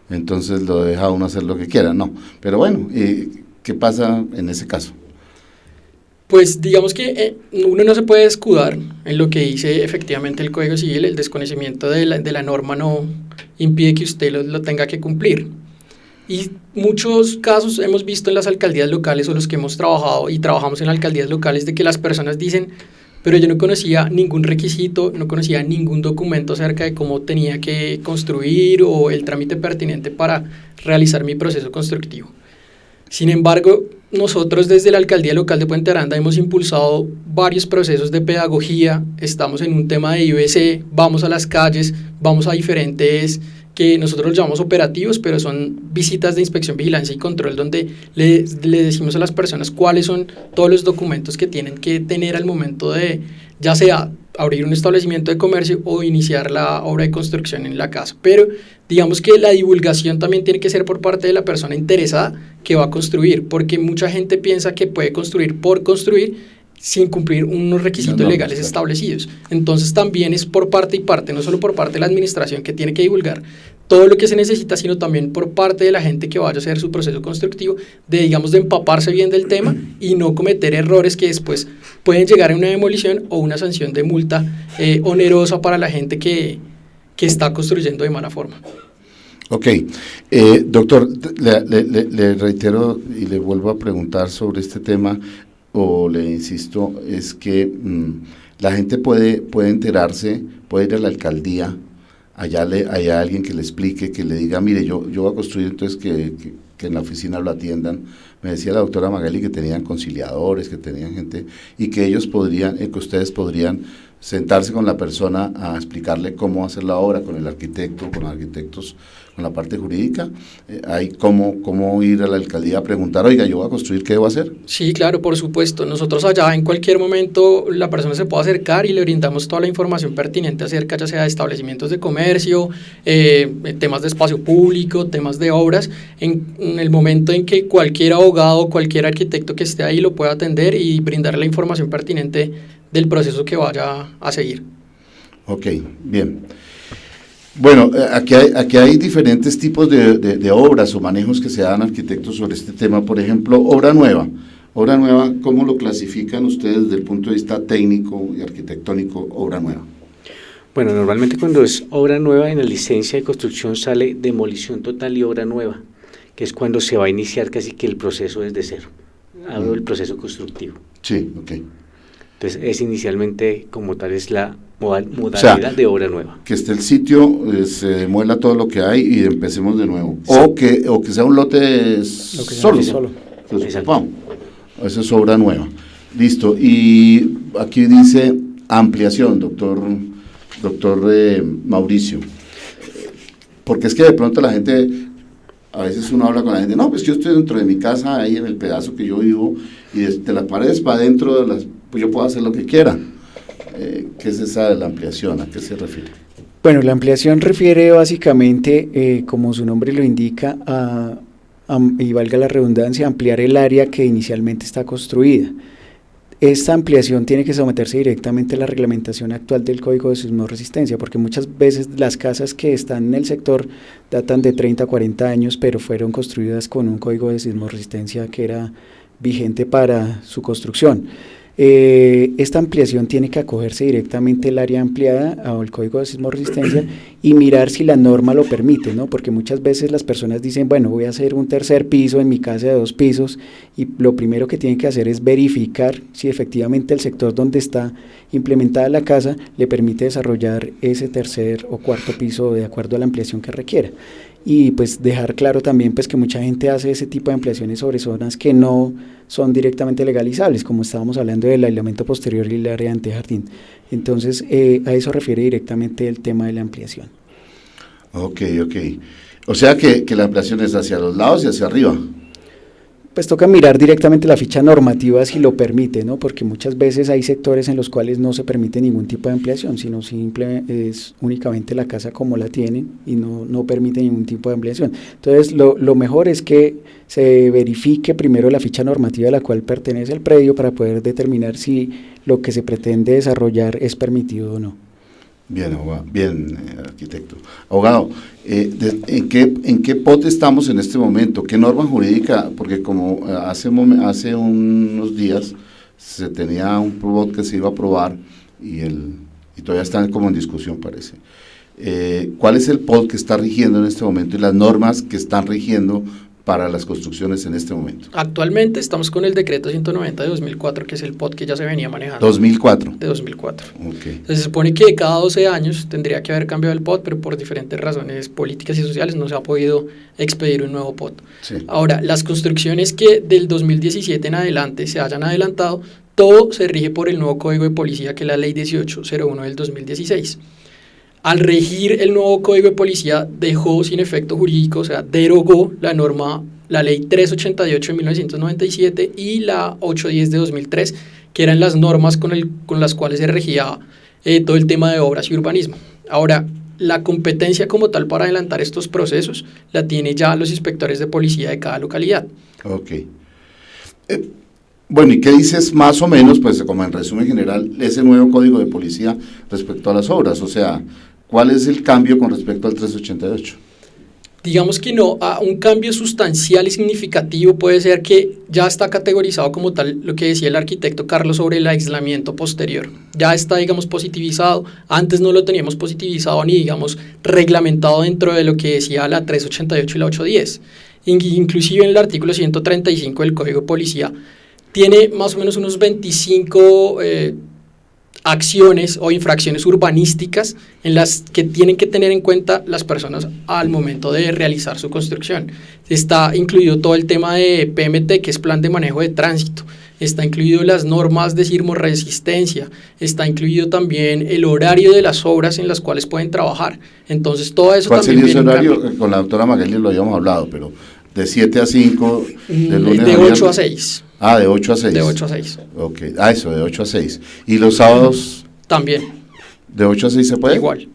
entonces lo deja a uno hacer lo que quiera, no. Pero bueno, ¿qué pasa en ese caso? Pues digamos que uno no se puede escudar en lo que dice efectivamente el Código Civil. El desconocimiento de la norma no impide que usted lo tenga que cumplir. Y muchos casos hemos visto en las alcaldías locales o los que hemos trabajado y trabajamos en alcaldías locales de que las personas dicen, pero yo no conocía ningún requisito, no conocía ningún documento acerca de cómo tenía que construir o el trámite pertinente para realizar mi proceso constructivo. Sin embargo, nosotros desde la Alcaldía Local de Puente Aranda hemos impulsado varios procesos de pedagogía, estamos en un tema de IBC, vamos a las calles, vamos a diferentes, que nosotros los llamamos operativos, pero son visitas de inspección, vigilancia y control, donde le decimos a las personas cuáles son todos los documentos que tienen que tener al momento de, ya sea abrir un establecimiento de comercio o iniciar la obra de construcción en la casa. Pero digamos que la divulgación también tiene que ser por parte de la persona interesada que va a construir, porque mucha gente piensa que puede construir por construir sin cumplir unos requisitos legales establecidos. Entonces también es por parte y parte, no solo por parte de la administración que tiene que divulgar todo lo que se necesita, sino también por parte de la gente que vaya a hacer su proceso constructivo, de empaparse bien del tema y no cometer errores que después pueden llegar a una demolición o una sanción de multa onerosa para la gente que está construyendo de mala forma. Ok, doctor, le reitero y le vuelvo a preguntar sobre este tema, o le insisto, es que la gente puede enterarse, puede ir a la alcaldía, allá hay alguien que le explique, que le diga, mire, yo voy a construir, entonces que en la oficina lo atiendan. Me decía la doctora Magali que tenían conciliadores, que tenían gente, y que ellos podrían, que ustedes podrían sentarse con la persona a explicarle cómo hacer la obra, con el arquitecto, con los arquitectos, con la parte jurídica. Hay cómo ir a la alcaldía a preguntar, oiga, yo voy a construir, ¿qué debo hacer? Sí, claro, por supuesto. Nosotros allá en cualquier momento la persona se puede acercar y le brindamos toda la información pertinente acerca ya sea de establecimientos de comercio, temas de espacio público, temas de obras, en el momento en que cualquier abogado, cualquier arquitecto que esté ahí lo pueda atender y brindarle la información pertinente del proceso que vaya a seguir. Ok, bien. Bueno, aquí hay diferentes tipos de obras o manejos que se dan arquitectos sobre este tema. Por ejemplo, obra nueva. Obra nueva, ¿cómo lo clasifican ustedes desde el punto de vista técnico y arquitectónico, obra nueva? Bueno, normalmente cuando es obra nueva en la licencia de construcción sale demolición total y obra nueva, que es cuando se va a iniciar casi que el proceso desde cero. Hablo del proceso constructivo. Sí, ok. Entonces, es inicialmente, como tal, es la modalidad de obra nueva. Que esté el sitio, se demuela todo lo que hay y empecemos de nuevo. Sí. O que sea un lote solo. Entonces, eso es obra nueva. Listo. Y aquí dice ampliación, doctor Mauricio. Porque es que de pronto la gente, a veces uno habla con la gente, no, pues yo estoy dentro de mi casa, ahí en el pedazo que yo vivo, y de las paredes para adentro, pues yo puedo hacer lo que quiera. ¿Qué es esa de la ampliación? ¿A qué se refiere? Bueno, la ampliación refiere básicamente, como su nombre lo indica, y valga la redundancia, ampliar el área que inicialmente está construida. Esta ampliación tiene que someterse directamente a la reglamentación actual del Código de Sismo Resistencia, porque muchas veces las casas que están en el sector datan de 30 a 40 años, pero fueron construidas con un Código de Sismo Resistencia que era vigente para su construcción. Esta ampliación tiene que acogerse directamente el área ampliada al Código de Sismo Resistencia y mirar si la norma lo permite, ¿no? Porque muchas veces las personas dicen, bueno, voy a hacer un tercer piso en mi casa de 2 pisos, y lo primero que tienen que hacer es verificar si efectivamente el sector donde está implementada la casa le permite desarrollar ese tercer o cuarto piso de acuerdo a la ampliación que requiera. Y pues dejar claro también pues que mucha gente hace ese tipo de ampliaciones sobre zonas que no son directamente legalizables, como estábamos hablando del aislamiento posterior y el área de antejardín. Entonces a eso refiere directamente el tema de la ampliación. Ok. O sea que la ampliación es hacia los lados y hacia arriba. Pues toca mirar directamente la ficha normativa si lo permite, ¿no? Porque muchas veces hay sectores en los cuales no se permite ningún tipo de ampliación, sino es únicamente la casa como la tienen y no permite ningún tipo de ampliación. Entonces lo mejor es que se verifique primero la ficha normativa a la cual pertenece el predio para poder determinar si lo que se pretende desarrollar es permitido o no. Bien, abogado, bien, arquitecto. Abogado, ¿en qué pote estamos en este momento? ¿Qué norma jurídica? Porque como hace unos días se tenía un PROBOT que se iba a aprobar y todavía está como en discusión, parece. ¿cuál es el POD que está rigiendo en este momento y las normas que están rigiendo para las construcciones en este momento? Actualmente estamos con el decreto 190 de 2004, que es el POD que ya se venía manejando. 2004. De 2004. Okay. Entonces, se supone que cada 12 años tendría que haber cambiado el POD, pero por diferentes razones políticas y sociales no se ha podido expedir un nuevo POD. Sí. Ahora, las construcciones que del 2017 en adelante se hayan adelantado, todo se rige por el nuevo Código de Policía, que es la Ley 1801 del 2016. Al regir el nuevo Código de Policía, dejó sin efecto jurídico, o sea, derogó la Ley 388 de 1997 y la 810 de 2003, que eran las normas con las cuales se regía todo el tema de obras y urbanismo. Ahora, la competencia como tal para adelantar estos procesos la tiene ya los inspectores de policía de cada localidad. Ok. Bueno, ¿y qué dices más o menos, pues como en resumen general, ese nuevo Código de Policía respecto a las obras? O sea, ¿cuál es el cambio con respecto al 388? Digamos que no, un cambio sustancial y significativo puede ser que ya está categorizado como tal lo que decía el arquitecto Carlos sobre el aislamiento posterior. Ya está, digamos, positivizado. Antes no lo teníamos positivizado ni, digamos, reglamentado dentro de lo que decía la 388 y la 810. Inclusive en el artículo 135 del Código de Policía tiene más o menos unos 25 acciones o infracciones urbanísticas en las que tienen que tener en cuenta las personas al momento de realizar su construcción. Está incluido todo el tema de PMT, que es Plan de Manejo de Tránsito, está incluido las normas de sismoresistencia, está incluido también el horario de las obras en las cuales pueden trabajar. Entonces todo eso también. ¿Cuál sería ese horario? Con la doctora Magali lo habíamos hablado, pero de 7 a 5, de lunes de 8 a 6. Ah, de 8 a 6. De 8 a 6. Ok, eso, de 8 a 6. ¿Y los sábados? También. ¿De 8 a 6 se puede? Igual.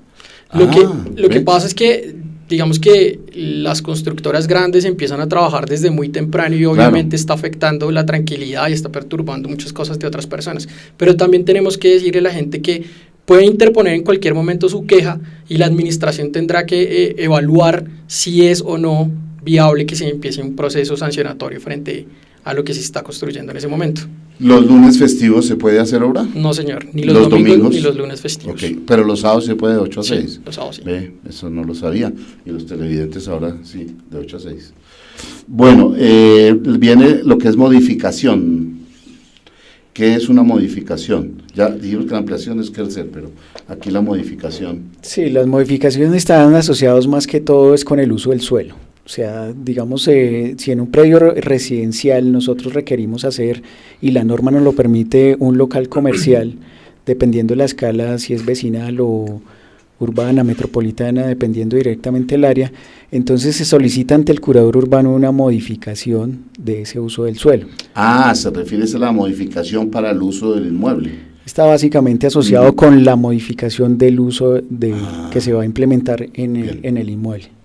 Lo que pasa es que, digamos que las constructoras grandes empiezan a trabajar desde muy temprano y obviamente está afectando la tranquilidad y está perturbando muchas cosas de otras personas. Pero también tenemos que decirle a la gente que puede interponer en cualquier momento su queja y la administración tendrá que evaluar si es o no viable que se empiece un proceso sancionatorio frente a lo que se está construyendo en ese momento. ¿Los lunes festivos se puede hacer obra? No, señor, ni los domingos ni los lunes festivos. Okay. Pero los sábados se puede de 8 a 6. Sí, los sábados sí. Eso no lo sabía. Y los televidentes ahora sí, de 8 a 6. Bueno, viene lo que es modificación. ¿Qué es una modificación? Ya dijimos que la ampliación es crecer, pero aquí la modificación. Sí, las modificaciones están asociadas más que todo es con el uso del suelo. O sea, digamos, si en un predio residencial nosotros requerimos hacer, y la norma nos lo permite, un local comercial, dependiendo de la escala, si es vecinal o urbana, metropolitana, dependiendo directamente del área, entonces se solicita ante el curador urbano una modificación de ese uso del suelo. Ah, se refiere a la modificación para el uso del inmueble. Está básicamente asociado con la modificación del uso que se va a implementar en el inmueble.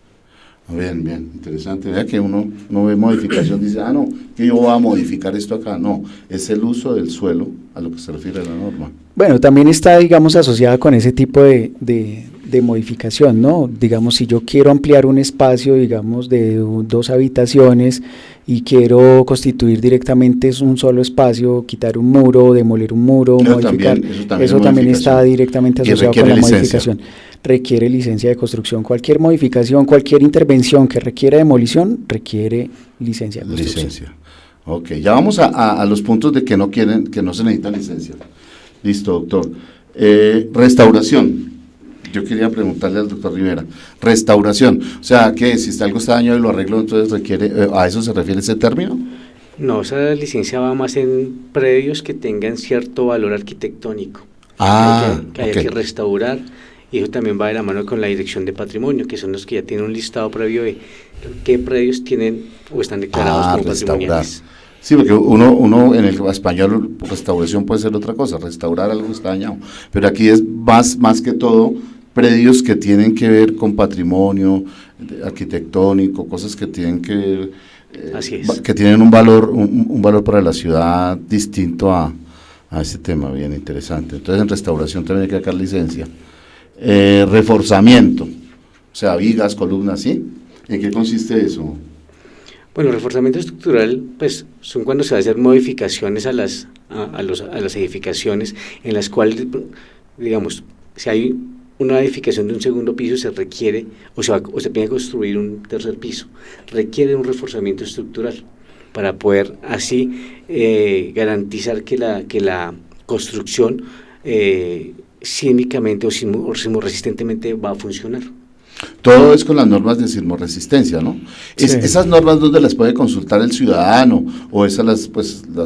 Bien, interesante. Vea que uno no ve modificación, dice, no, que yo voy a modificar esto acá. No, es el uso del suelo a lo que se refiere a la norma. Bueno, también está, digamos, asociada con ese tipo de modificación, ¿no? Digamos, si yo quiero ampliar un espacio, digamos, de 2 habitaciones y quiero constituir directamente un solo espacio, quitar un muro, demoler un muro, modificar, eso también está directamente asociado con la modificación. Requiere licencia de construcción. Cualquier modificación, cualquier intervención que requiera demolición, requiere licencia de construcción. Licencia. Ok, ya vamos a los puntos de que no se necesita licencia. Listo, doctor. Restauración. Yo quería preguntarle al doctor Rivera. Restauración, o sea, que si algo está dañado y lo arreglo, entonces requiere, ¿a eso se refiere ese término? No, esa licencia va más en predios que tengan cierto valor arquitectónico. Que haya que restaurar. Y eso también va de la mano con la Dirección de Patrimonio, que son los que ya tienen un listado previo de qué predios tienen o están declarados como patrimoniales. Sí, porque uno en el español, restauración puede ser otra cosa, restaurar algo que está dañado. Pero aquí es más que todo predios que tienen que ver con patrimonio arquitectónico, cosas que tienen que ver, que tienen un valor para la ciudad distinto a ese tema, bien interesante. Entonces en restauración también hay que sacar licencia. Reforzamiento, o sea, vigas, columnas, ¿sí? ¿En qué consiste eso? Bueno, reforzamiento estructural, pues, son cuando se va a hacer modificaciones a las edificaciones en las cuales, digamos, si hay una edificación de un segundo piso se requiere, o se tiene que construir un tercer piso, requiere un reforzamiento estructural para poder así garantizar que la construcción sísmicamente o sismoresistentemente va a funcionar. Todo es con las normas de sismoresistencia, ¿no? Sí. Esas normas, ¿dónde las puede consultar el ciudadano? O esas las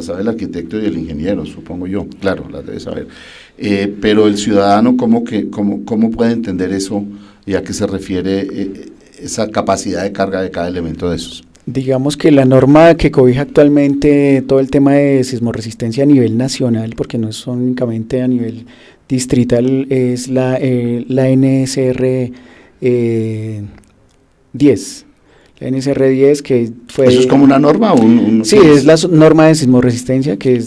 sabe el arquitecto y el ingeniero, supongo yo. Claro, las debe saber. Pero el ciudadano, ¿cómo puede entender eso y a qué se refiere esa capacidad de carga de cada elemento de esos? Digamos que la norma que cobija actualmente todo el tema de sismoresistencia a nivel nacional, porque no es únicamente a nivel distrital, es la NSR 10. La NSR 10 que fue... ¿Eso es como una norma? Sí, es la norma de sismoresistencia que es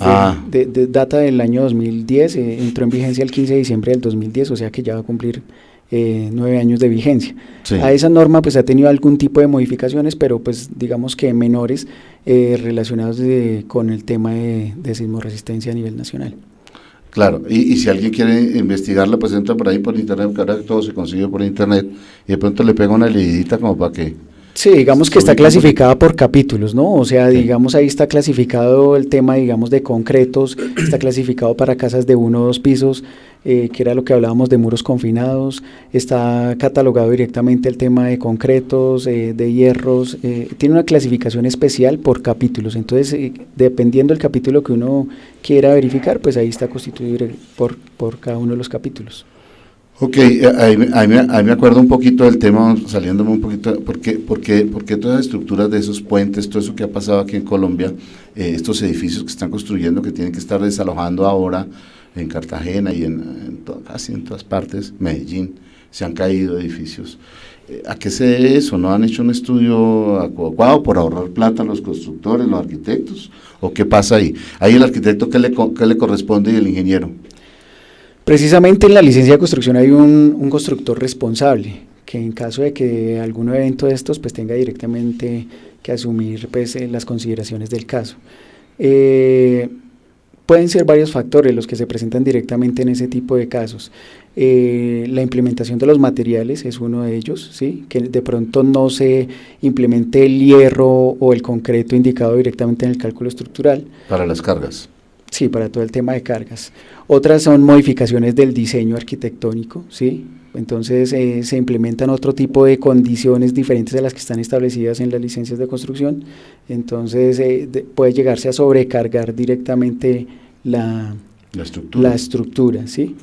de data del año 2010, entró en vigencia el 15 de diciembre del 2010, o sea que ya va a cumplir 9 años de vigencia. Sí. A esa norma pues ha tenido algún tipo de modificaciones, pero pues digamos que menores relacionados con el tema de sismoresistencia a nivel nacional. Claro, y si alguien quiere investigarla, pues entra por ahí por internet, porque ahora todo se consigue por internet, y de pronto le pega una leidita como para que... Sí, digamos que está clasificada por capítulos, ¿no? O sea, digamos ahí está clasificado el tema, digamos, de concretos, está clasificado para casas de 1 o 2 pisos, que era lo que hablábamos de muros confinados, está catalogado directamente el tema de concretos, de hierros, tiene una clasificación especial por capítulos, entonces dependiendo del capítulo que uno quiera verificar, pues ahí está constituido por cada uno de los capítulos. Ok, ahí me acuerdo un poquito del tema, saliéndome un poquito, porque todas las estructuras de esos puentes, todo eso que ha pasado aquí en Colombia, estos edificios que están construyendo, que tienen que estar desalojando ahora en Cartagena y casi en todas partes, Medellín, se han caído edificios. ¿A qué se debe eso? ¿No han hecho un estudio adecuado por ahorrar plata a los constructores, los arquitectos? ¿O qué pasa ahí? Ahí el arquitecto, ¿qué le corresponde y el ingeniero? Precisamente en la licencia de construcción hay un constructor responsable, que en caso de que algún evento de estos pues tenga directamente que asumir pues las consideraciones del caso. Pueden ser varios factores los que se presentan directamente en ese tipo de casos. La implementación de los materiales es uno de ellos, ¿sí? Que de pronto no se implemente el hierro o el concreto indicado directamente en el cálculo estructural. Para las cargas. Sí, para todo el tema de cargas. Otras son modificaciones del diseño arquitectónico, ¿sí? Entonces se implementan otro tipo de condiciones diferentes a las que están establecidas en las licencias de construcción. Entonces puede llegarse a sobrecargar directamente la estructura, ¿sí?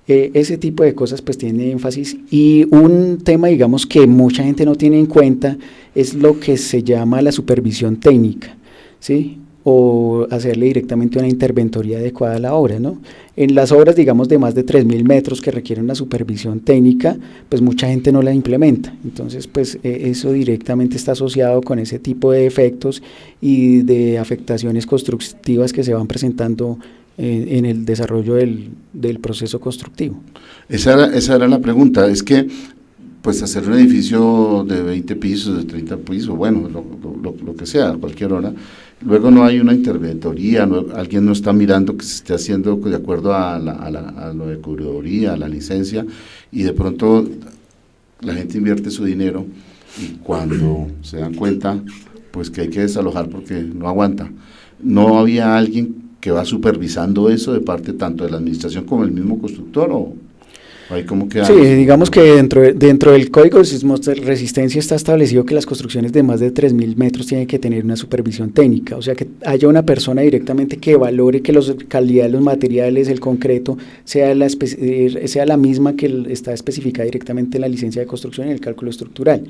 Ese tipo de cosas pues tiene énfasis, y un tema digamos que mucha gente no tiene en cuenta es lo que se llama la supervisión técnica, ¿sí? O hacerle directamente una interventoría adecuada a la obra, ¿no? En las obras, digamos, de más de 3.000 metros que requieren una supervisión técnica, pues mucha gente no la implementa. Entonces, pues eso directamente está asociado con ese tipo de efectos y de afectaciones constructivas que se van presentando en el desarrollo del proceso constructivo. Esa era la pregunta, es que pues hacer un edificio de 20 pisos, de 30 pisos, bueno, lo que sea, a cualquier hora, luego no hay una interventoría, alguien no está mirando que se esté haciendo de acuerdo a lo de curaduría, a la licencia, y de pronto la gente invierte su dinero y cuando se dan cuenta, pues que hay que desalojar porque no aguanta. ¿No había alguien que va supervisando eso de parte tanto de la administración como el mismo constructor o...? Sí, digamos que dentro del Código de Sismoresistencia está establecido que las construcciones de más de 3.000 metros tienen que tener una supervisión técnica, o sea que haya una persona directamente que valore que la calidad de los materiales, el concreto, sea la misma que está especificada directamente en la licencia de construcción y en el cálculo estructural.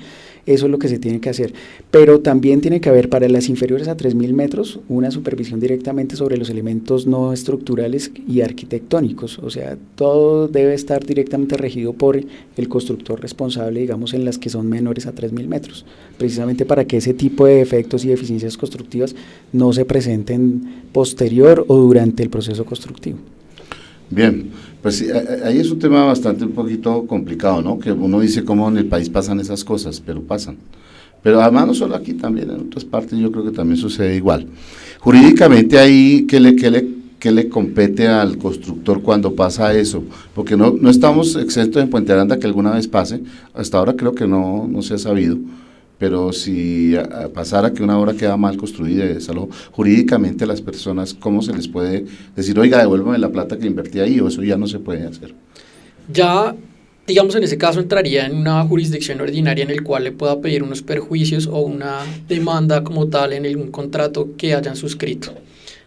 Eso es lo que se tiene que hacer, pero también tiene que haber para las inferiores a 3.000 metros una supervisión directamente sobre los elementos no estructurales y arquitectónicos, o sea, todo debe estar directamente regido por el constructor responsable, digamos, en las que son menores a 3.000 metros, precisamente para que ese tipo de efectos y deficiencias constructivas no se presenten posterior o durante el proceso constructivo. Bien, pues sí, ahí es un tema un poquito complicado, ¿no? Que uno dice cómo en el país pasan esas cosas, pero pasan. Pero además no solo aquí, también en otras partes yo creo que también sucede igual. Jurídicamente ahí, ¿qué ¿qué le compete al constructor cuando pasa eso? Porque no estamos exentos en Puente Aranda que alguna vez pase, hasta ahora creo que no se ha sabido, pero si pasara que una obra queda mal construida y desalojo, jurídicamente a las personas, ¿cómo se les puede decir, oiga, devuélvame la plata que invertí ahí, o eso ya no se puede hacer? Ya, digamos, en ese caso entraría en una jurisdicción ordinaria en el cual le pueda pedir unos perjuicios o una demanda como tal en un contrato que hayan suscrito.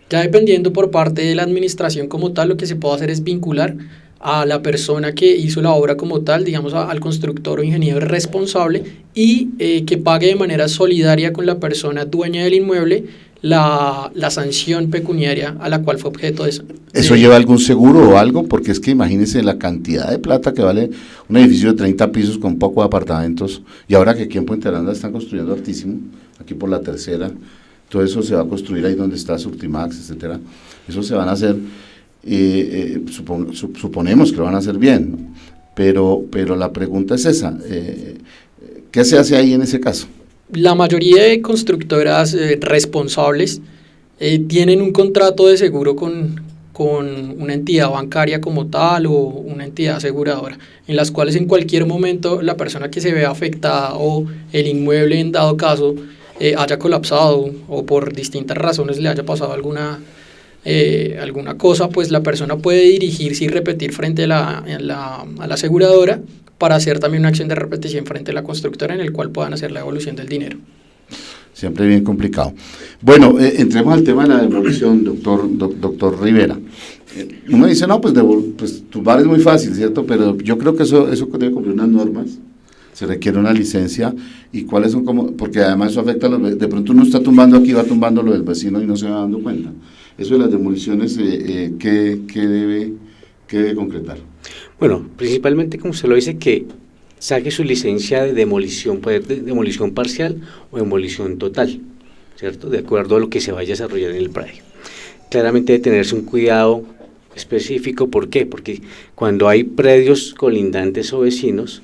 Ya dependiendo por parte de la administración como tal, lo que se puede hacer es vincular a la persona que hizo la obra como tal, digamos al constructor o ingeniero responsable, y que pague de manera solidaria con la persona dueña del inmueble la sanción pecuniaria a la cual fue objeto de eso. ¿Eso lleva algún seguro o algo? Porque es que imagínense la cantidad de plata que vale un edificio de 30 pisos con pocos apartamentos, y ahora que aquí en Puente Aranda están construyendo hartísimo, aquí por la Tercera, todo eso se va a construir ahí donde está Surtimax, etcétera. Eso se van a hacer, suponemos que lo van a hacer bien, pero la pregunta es esa, ¿qué se hace ahí en ese caso? La mayoría de constructoras responsables tienen un contrato de seguro con una entidad bancaria como tal o una entidad aseguradora, en las cuales en cualquier momento la persona que se vea afectada o el inmueble en dado caso haya colapsado o por distintas razones le haya pasado alguna cosa, pues la persona puede dirigirse y repetir frente a la aseguradora para hacer también una acción de repetición frente a la constructora en el cual puedan hacer la devolución del dinero. Siempre bien complicado. Bueno, entremos al tema de la demolición, doctor Rivera. Uno dice, no, pues tumbar es muy fácil, ¿cierto? Pero yo creo que eso debe cumplir unas normas, se requiere una licencia, y cuáles son porque además eso afecta a de pronto uno está tumbando aquí, va tumbando lo del vecino y no se va dando cuenta. Eso de las demoliciones, ¿qué debe concretar? Bueno, principalmente como usted lo dice, que saque su licencia de demolición, puede ser de demolición parcial o demolición total, ¿cierto? De acuerdo a lo que se vaya a desarrollar en el predio. Claramente debe tenerse un cuidado específico, ¿por qué? Porque cuando hay predios colindantes o vecinos,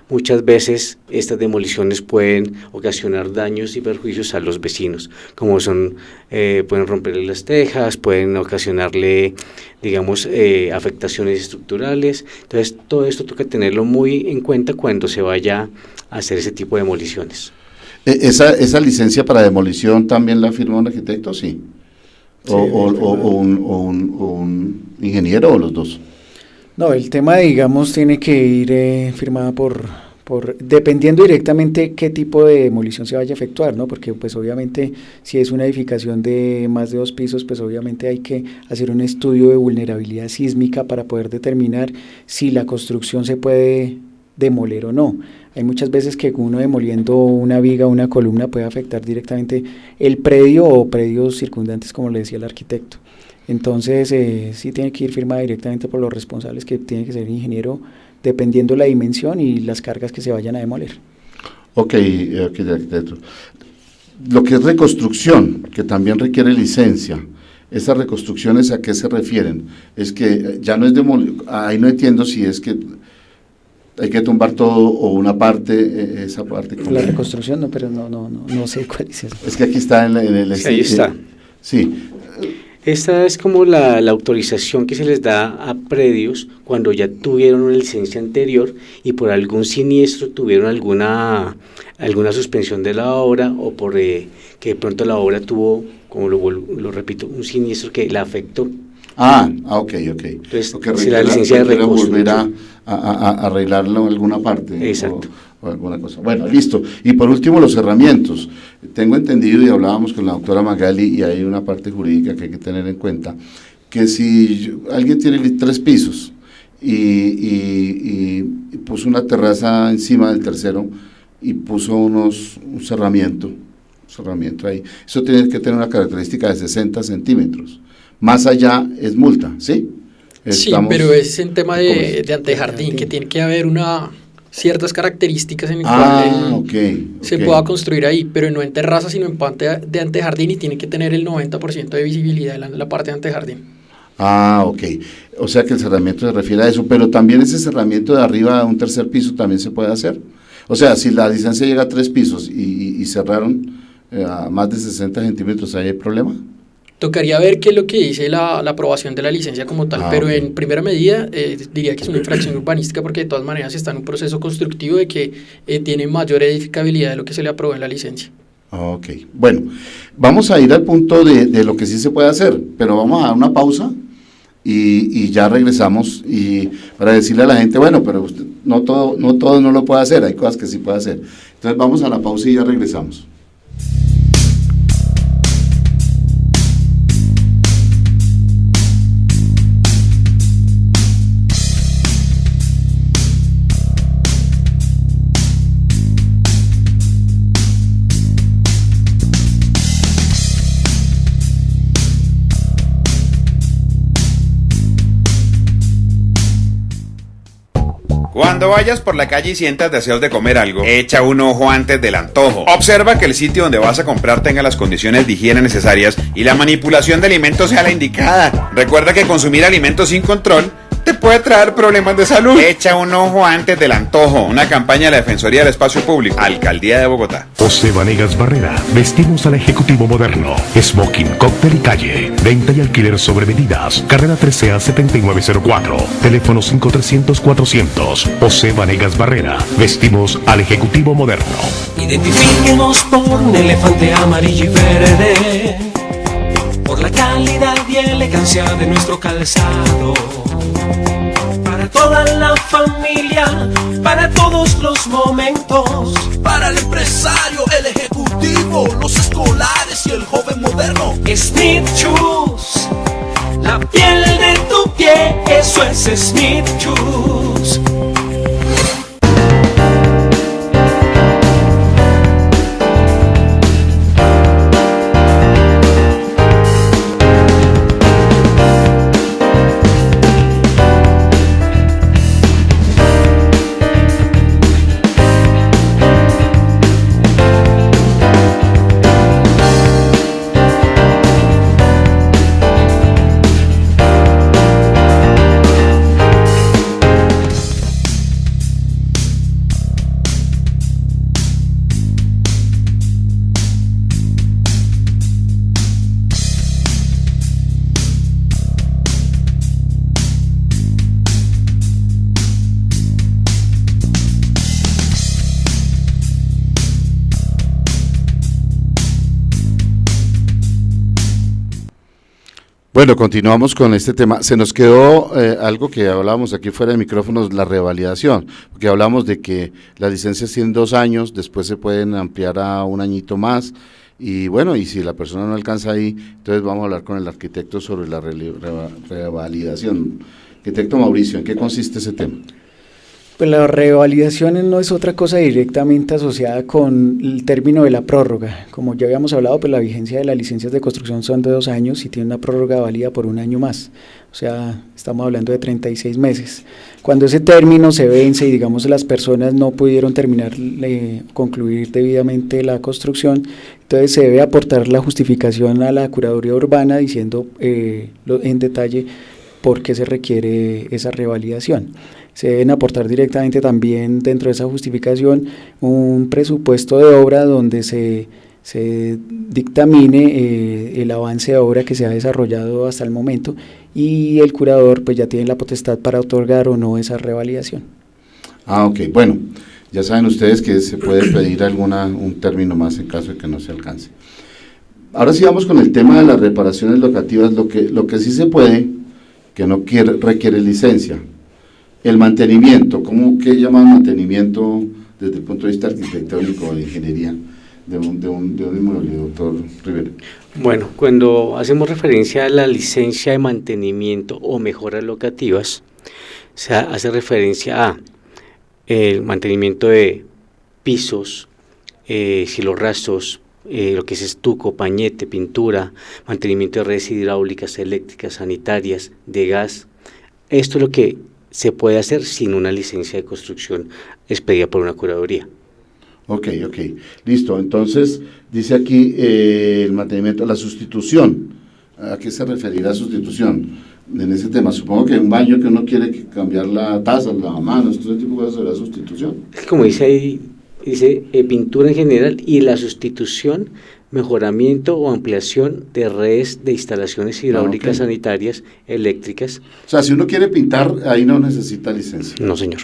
muchas veces estas demoliciones pueden ocasionar daños y perjuicios a los vecinos, como son, pueden romperle las tejas, pueden ocasionarle, digamos, afectaciones estructurales. Entonces, todo esto toca tenerlo muy en cuenta cuando se vaya a hacer ese tipo de demoliciones. ¿Esa licencia para demolición también la firma un arquitecto? Sí. ¿O un ingeniero, o los dos? No, el tema, digamos, tiene que ir firmada dependiendo directamente qué tipo de demolición se vaya a efectuar, ¿no? Porque pues obviamente si es una edificación de más de 2 pisos, pues obviamente hay que hacer un estudio de vulnerabilidad sísmica para poder determinar si la construcción se puede demoler o no. Hay muchas veces que uno demoliendo una viga o una columna puede afectar directamente el predio o predios circundantes, como le decía el arquitecto. Entonces, sí tiene que ir firmada directamente por los responsables, que tiene que ser ingeniero, dependiendo la dimensión y las cargas que se vayan a demoler. Ok, arquitecto. Lo que es reconstrucción, que también requiere licencia, ¿esas reconstrucciones a qué se refieren? Es que ya no es ahí no entiendo si es que hay que tumbar todo o una parte, esa parte. La reconstrucción, no, pero no sé cuál es eso. Es que aquí está en el... Sí, ahí está. Sí. Esta es como la autorización que se les da a predios cuando ya tuvieron una licencia anterior y por algún siniestro tuvieron alguna suspensión de la obra, o por que de pronto la obra tuvo, como lo repito, un siniestro que la afectó. Ok. Entonces, si la licencia de reconstrucción. Volver a arreglarlo en alguna parte. Exacto. O alguna cosa. Bueno, listo. Y por último, los cerramientos. Tengo entendido, y hablábamos con la doctora Magali, y hay una parte jurídica que hay que tener en cuenta, que si alguien tiene 3 pisos y puso una terraza encima del tercero y puso un cerramiento ahí, eso tiene que tener una característica de 60 centímetros. Más allá es multa, ¿sí? Sí, pero es en tema de antejardín, que tiene que haber ciertas características en las cuales se pueda construir ahí, pero no en terraza, sino en parte de antejardín, y tiene que tener el 90% de visibilidad en la parte de antejardín. Ok. O sea que el cerramiento se refiere a eso, pero también ese cerramiento de arriba a un tercer piso también se puede hacer. O sea, si la distancia llega a 3 pisos y cerraron a más de 60 centímetros, ¿hay problema? Tocaría ver qué es lo que dice la aprobación de la licencia como tal, pero ok. en primera medida diría que es una infracción urbanística porque de todas maneras está en un proceso constructivo de que tiene mayor edificabilidad de lo que se le aprobó en la licencia. Ok, bueno, vamos a ir al punto de lo que sí se puede hacer, pero vamos a dar una pausa y ya regresamos y para decirle a la gente, bueno, pero usted, no todo no lo puede hacer, hay cosas que sí puede hacer. Entonces vamos a la pausa y ya regresamos. Cuando vayas por la calle y sientas deseos de comer algo, echa un ojo antes del antojo. Observa que el sitio donde vas a comprar tenga las condiciones de higiene necesarias y la manipulación de alimentos sea la indicada. Recuerda que consumir alimentos sin control te puede traer problemas de salud. Echa un ojo antes del antojo. Una campaña de la Defensoría del Espacio Público, Alcaldía de Bogotá. José Vanegas Barrera, vestimos al ejecutivo moderno. Smoking, cóctel y calle. Venta y alquiler sobre medidas. Carrera 13A 7904. Teléfono 5300-400. José Vanegas Barrera, vestimos al ejecutivo moderno. Identifiquemos por un elefante amarillo y verde, por la calidad y elegancia de nuestro calzado. Para toda la familia, para todos los momentos, para el empresario, el ejecutivo, los escolares y el joven moderno. Smith Shoes, la piel de tu pie, eso es Smith Shoes. Bueno, continuamos con este tema. Se nos quedó algo que hablábamos aquí fuera de micrófonos, la revalidación, porque hablamos de que las licencias tienen 2 años, después se pueden ampliar a 1 añito más, y bueno, y si la persona no alcanza ahí, entonces vamos a hablar con el arquitecto sobre la revalidación. Arquitecto Mauricio, ¿en qué consiste ese tema? Pues la revalidación no es otra cosa directamente asociada con el término de la prórroga. Como ya habíamos hablado, pues la vigencia de las licencias de construcción son de 2 años y tiene una prórroga válida por 1 año más. O sea, estamos hablando de 36 meses. Cuando ese término se vence y digamos las personas no pudieron concluir debidamente la construcción, entonces se debe aportar la justificación a la Curaduría Urbana diciendo en detalle por qué se requiere esa revalidación. Se deben aportar directamente también dentro de esa justificación un presupuesto de obra donde se dictamine el avance de obra que se ha desarrollado hasta el momento y el curador pues ya tiene la potestad para otorgar o no esa revalidación. Ok, bueno, ya saben ustedes que se puede pedir un término más en caso de que no se alcance. Ahora sí vamos con el tema de las reparaciones locativas, lo que sí se puede, que no requiere licencia. El mantenimiento, ¿qué llaman mantenimiento desde el punto de vista arquitectónico o de ingeniería de un inmueble, doctor Rivera? Bueno, cuando hacemos referencia a la licencia de mantenimiento o mejoras locativas, se hace referencia a el mantenimiento de pisos, silorrastros, lo que es estuco, pañete, pintura, mantenimiento de redes hidráulicas, eléctricas, sanitarias, de gas. Esto es lo que se puede hacer sin una licencia de construcción expedida por una curaduría. Ok, listo. Entonces, dice aquí el mantenimiento, la sustitución. ¿A qué se referirá sustitución? En ese tema, supongo que un baño que uno quiere cambiar la taza, el lavamanos, todo ese tipo de cosas será sustitución. Como dice ahí, dice pintura en general y la sustitución mejoramiento o ampliación de redes de instalaciones hidráulicas sanitarias, eléctricas. O sea, si uno quiere pintar, ahí no necesita licencia. No, señor.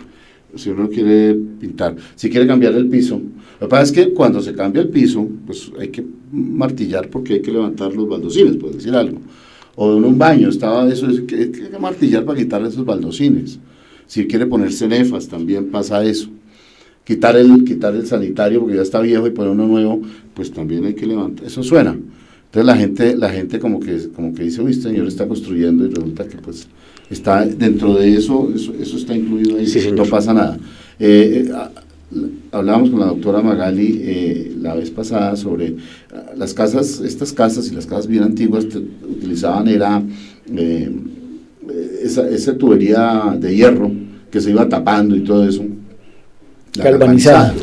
Si uno quiere pintar, si quiere cambiar el piso. Lo que pasa es que cuando se cambia el piso, pues hay que martillar porque hay que levantar los baldocines, por decir algo. O en un baño estaba eso, hay que martillar para quitar esos baldocines. Si quiere poner cenefas, también pasa eso. Quitar el sanitario porque ya está viejo y poner uno nuevo, pues también hay que levantar. Eso suena. Entonces la gente como que dice, uy, este señor está construyendo, y resulta que pues está dentro de eso está incluido ahí, sí, no pasa nada. Hablábamos con la doctora Magali la vez pasada sobre las casas, estas casas y las casas bien antiguas utilizaban esa tubería de hierro que se iba tapando y todo eso. Galvanizada.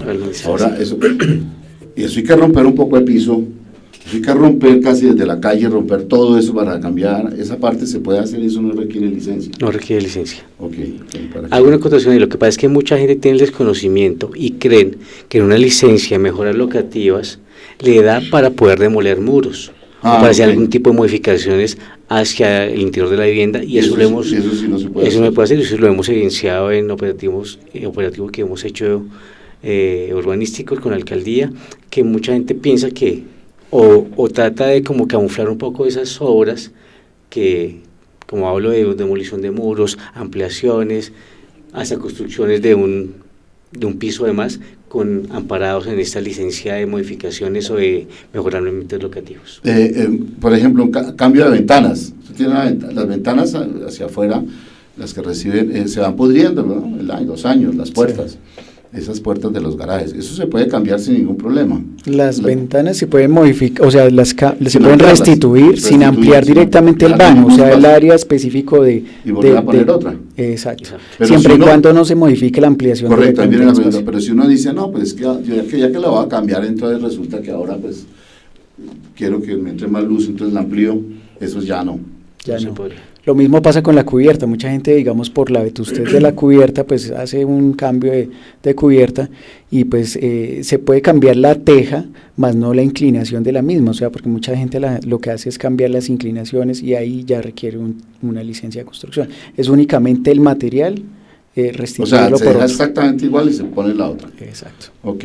Ahora eso hay que romper un poco el piso, hay que romper casi desde la calle, romper todo eso para cambiar, esa parte se puede hacer y eso no requiere licencia. No requiere licencia. Okay, hago una acotación, y lo que pasa es que mucha gente tiene el desconocimiento y creen que en una licencia de mejoras locativas le da para poder demoler muros, o para hacer algún tipo de modificaciones hacia el interior de la vivienda, y eso no se puede hacer, eso lo hemos evidenciado en operativo que hemos hecho urbanísticos con la alcaldía, que mucha gente piensa que o trata de como camuflar un poco esas obras que, como hablo de demolición de muros, ampliaciones, hasta construcciones de un piso además, amparados en esta licencia de modificaciones o de mejoramientos locativos. Por ejemplo, un cambio de ventanas. Usted tiene las ventanas hacia afuera, las que reciben, se van pudriendo, ¿no? El año, 2 años, las puertas. Sí. Esas puertas de los garajes, eso se puede cambiar sin ningún problema. Las ventanas se pueden modificar, o sea, se pueden restituir sin ampliar directamente el baño, o sea, el área específico de... Y volver a poner otra. Exacto. Siempre y cuando no se modifique la ampliación. Correcto, pero si uno dice, no, pues ya que la voy a cambiar, entonces resulta que ahora pues quiero que me entre más luz, entonces la amplío, eso ya no. Ya no. Lo mismo pasa con la cubierta, mucha gente, digamos, por la vetustez de la cubierta, pues hace un cambio de cubierta y pues se puede cambiar la teja, más no la inclinación de la misma, o sea, porque mucha gente lo que hace es cambiar las inclinaciones y ahí ya requiere una licencia de construcción. Es únicamente el material, restituirlo. O sea, se deja exactamente igual y se pone la otra. Exacto. Ok.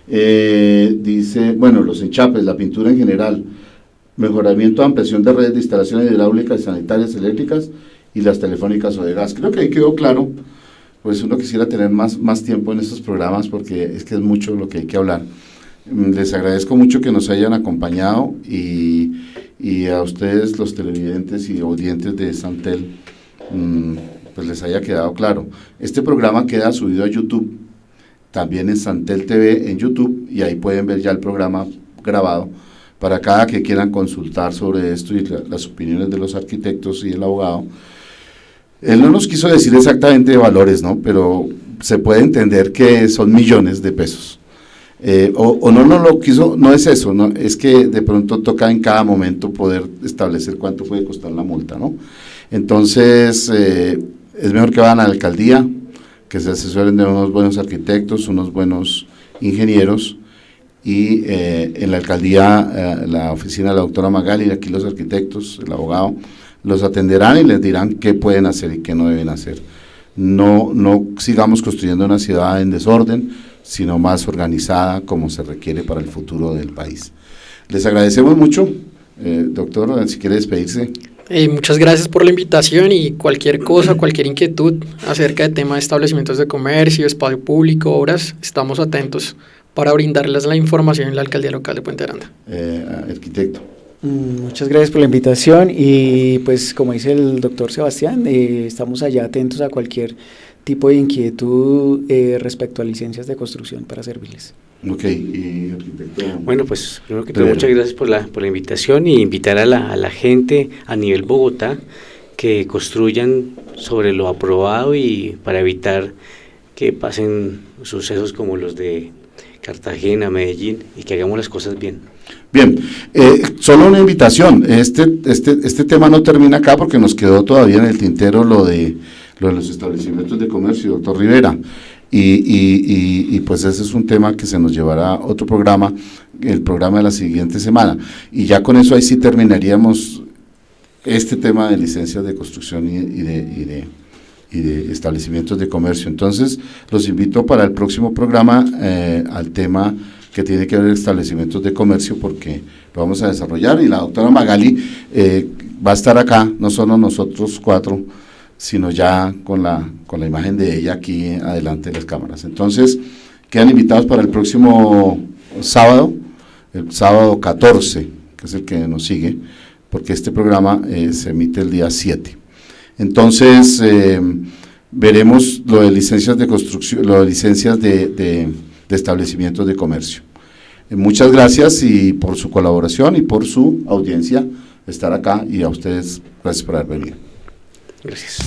Dice, bueno, los enchapes, la pintura en general, mejoramiento, ampliación de redes de instalaciones hidráulicas y sanitarias eléctricas y las telefónicas o de gas. Creo que ahí quedó claro, pues uno quisiera tener más tiempo en estos programas porque es que es mucho lo que hay que hablar. Les agradezco mucho que nos hayan acompañado y a ustedes, los televidentes y audientes de Santel, pues les haya quedado claro. Este programa queda subido a YouTube, también en Santel TV en YouTube, y ahí pueden ver ya el programa grabado para cada que quieran consultar sobre esto y las opiniones de los arquitectos y el abogado. Él no nos quiso decir exactamente de valores, ¿no? Pero se puede entender que son millones de pesos. O no lo quiso, no es eso, ¿no? Es que de pronto toca en cada momento poder establecer cuánto puede costar la multa, ¿no? Entonces, es mejor que vayan a la alcaldía, que se asesoren de unos buenos arquitectos, unos buenos ingenieros, y en la alcaldía, la oficina de la doctora Magali, aquí los arquitectos, el abogado, los atenderán y les dirán qué pueden hacer y qué no deben hacer. No sigamos construyendo una ciudad en desorden, sino más organizada como se requiere para el futuro del país. Les agradecemos mucho, doctor, si quiere despedirse. Muchas gracias por la invitación y cualquier cosa, cualquier inquietud acerca del tema de establecimientos de comercio, espacio público, obras, estamos atentos para brindarles la información en la alcaldía local de Puente Aranda. Arquitecto. Muchas gracias por la invitación y pues como dice el doctor Sebastián, estamos allá atentos a cualquier tipo de inquietud respecto a licencias de construcción para servirles. Ok, y arquitecto. Bueno, pues primero que todo muchas gracias por la invitación y invitar a la gente a nivel Bogotá que construyan sobre lo aprobado y para evitar que pasen sucesos como los de Cartagena, Medellín, y que hagamos las cosas bien. Bien, solo una invitación, este tema no termina acá porque nos quedó todavía en el tintero lo de los establecimientos de comercio, doctor Rivera, y pues ese es un tema que se nos llevará a otro programa. el programa de la siguiente semana. Y ya con eso ahí sí terminaríamos este tema de licencias de construcción y de establecimientos de comercio. Entonces, los invito para el próximo programa al tema que tiene que ver establecimientos de comercio, porque lo vamos a desarrollar, y la doctora Magali va a estar acá, no solo nosotros 4, sino ya con la imagen de ella aquí adelante de las cámaras. Entonces, quedan invitados para el próximo sábado, el sábado 14, que es el que nos sigue, porque este programa se emite el día 7. Entonces, veremos lo de licencias de construcción, lo de licencias de establecimientos de comercio. Muchas gracias y por su colaboración y por su audiencia, estar acá, y a ustedes, gracias por haber venido. Gracias.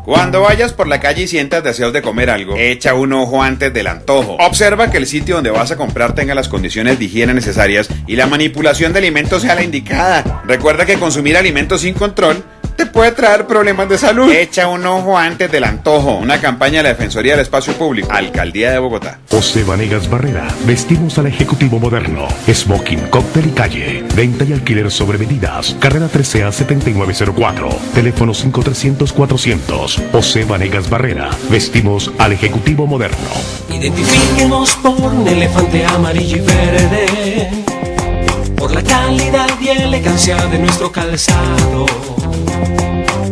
Cuando vayas por la calle y sientas deseos de comer algo, echa un ojo antes del antojo. Observa que el sitio donde vas a comprar tenga las condiciones de higiene necesarias y la manipulación de alimentos sea la indicada. Recuerda que consumir alimentos sin control te puede traer problemas de salud. Echa un ojo antes del antojo. Una campaña de la Defensoría del Espacio Público, Alcaldía de Bogotá. José Vanegas Barrera, vestimos al ejecutivo moderno. Smoking, cóctel y calle. Venta y alquiler sobre medidas. Carrera 13A 7904. Teléfono 5300-400. José Vanegas Barrera, vestimos al ejecutivo moderno. Identifíquenos por un elefante amarillo y verde, por la calidad y elegancia de nuestro calzado.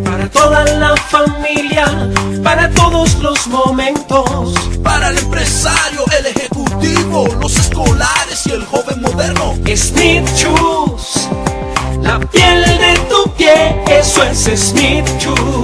Para toda la familia, para todos los momentos. Para el empresario, el ejecutivo, los escolares y el joven moderno. Smith Shoes, la piel de tu pie, eso es Smith Shoes.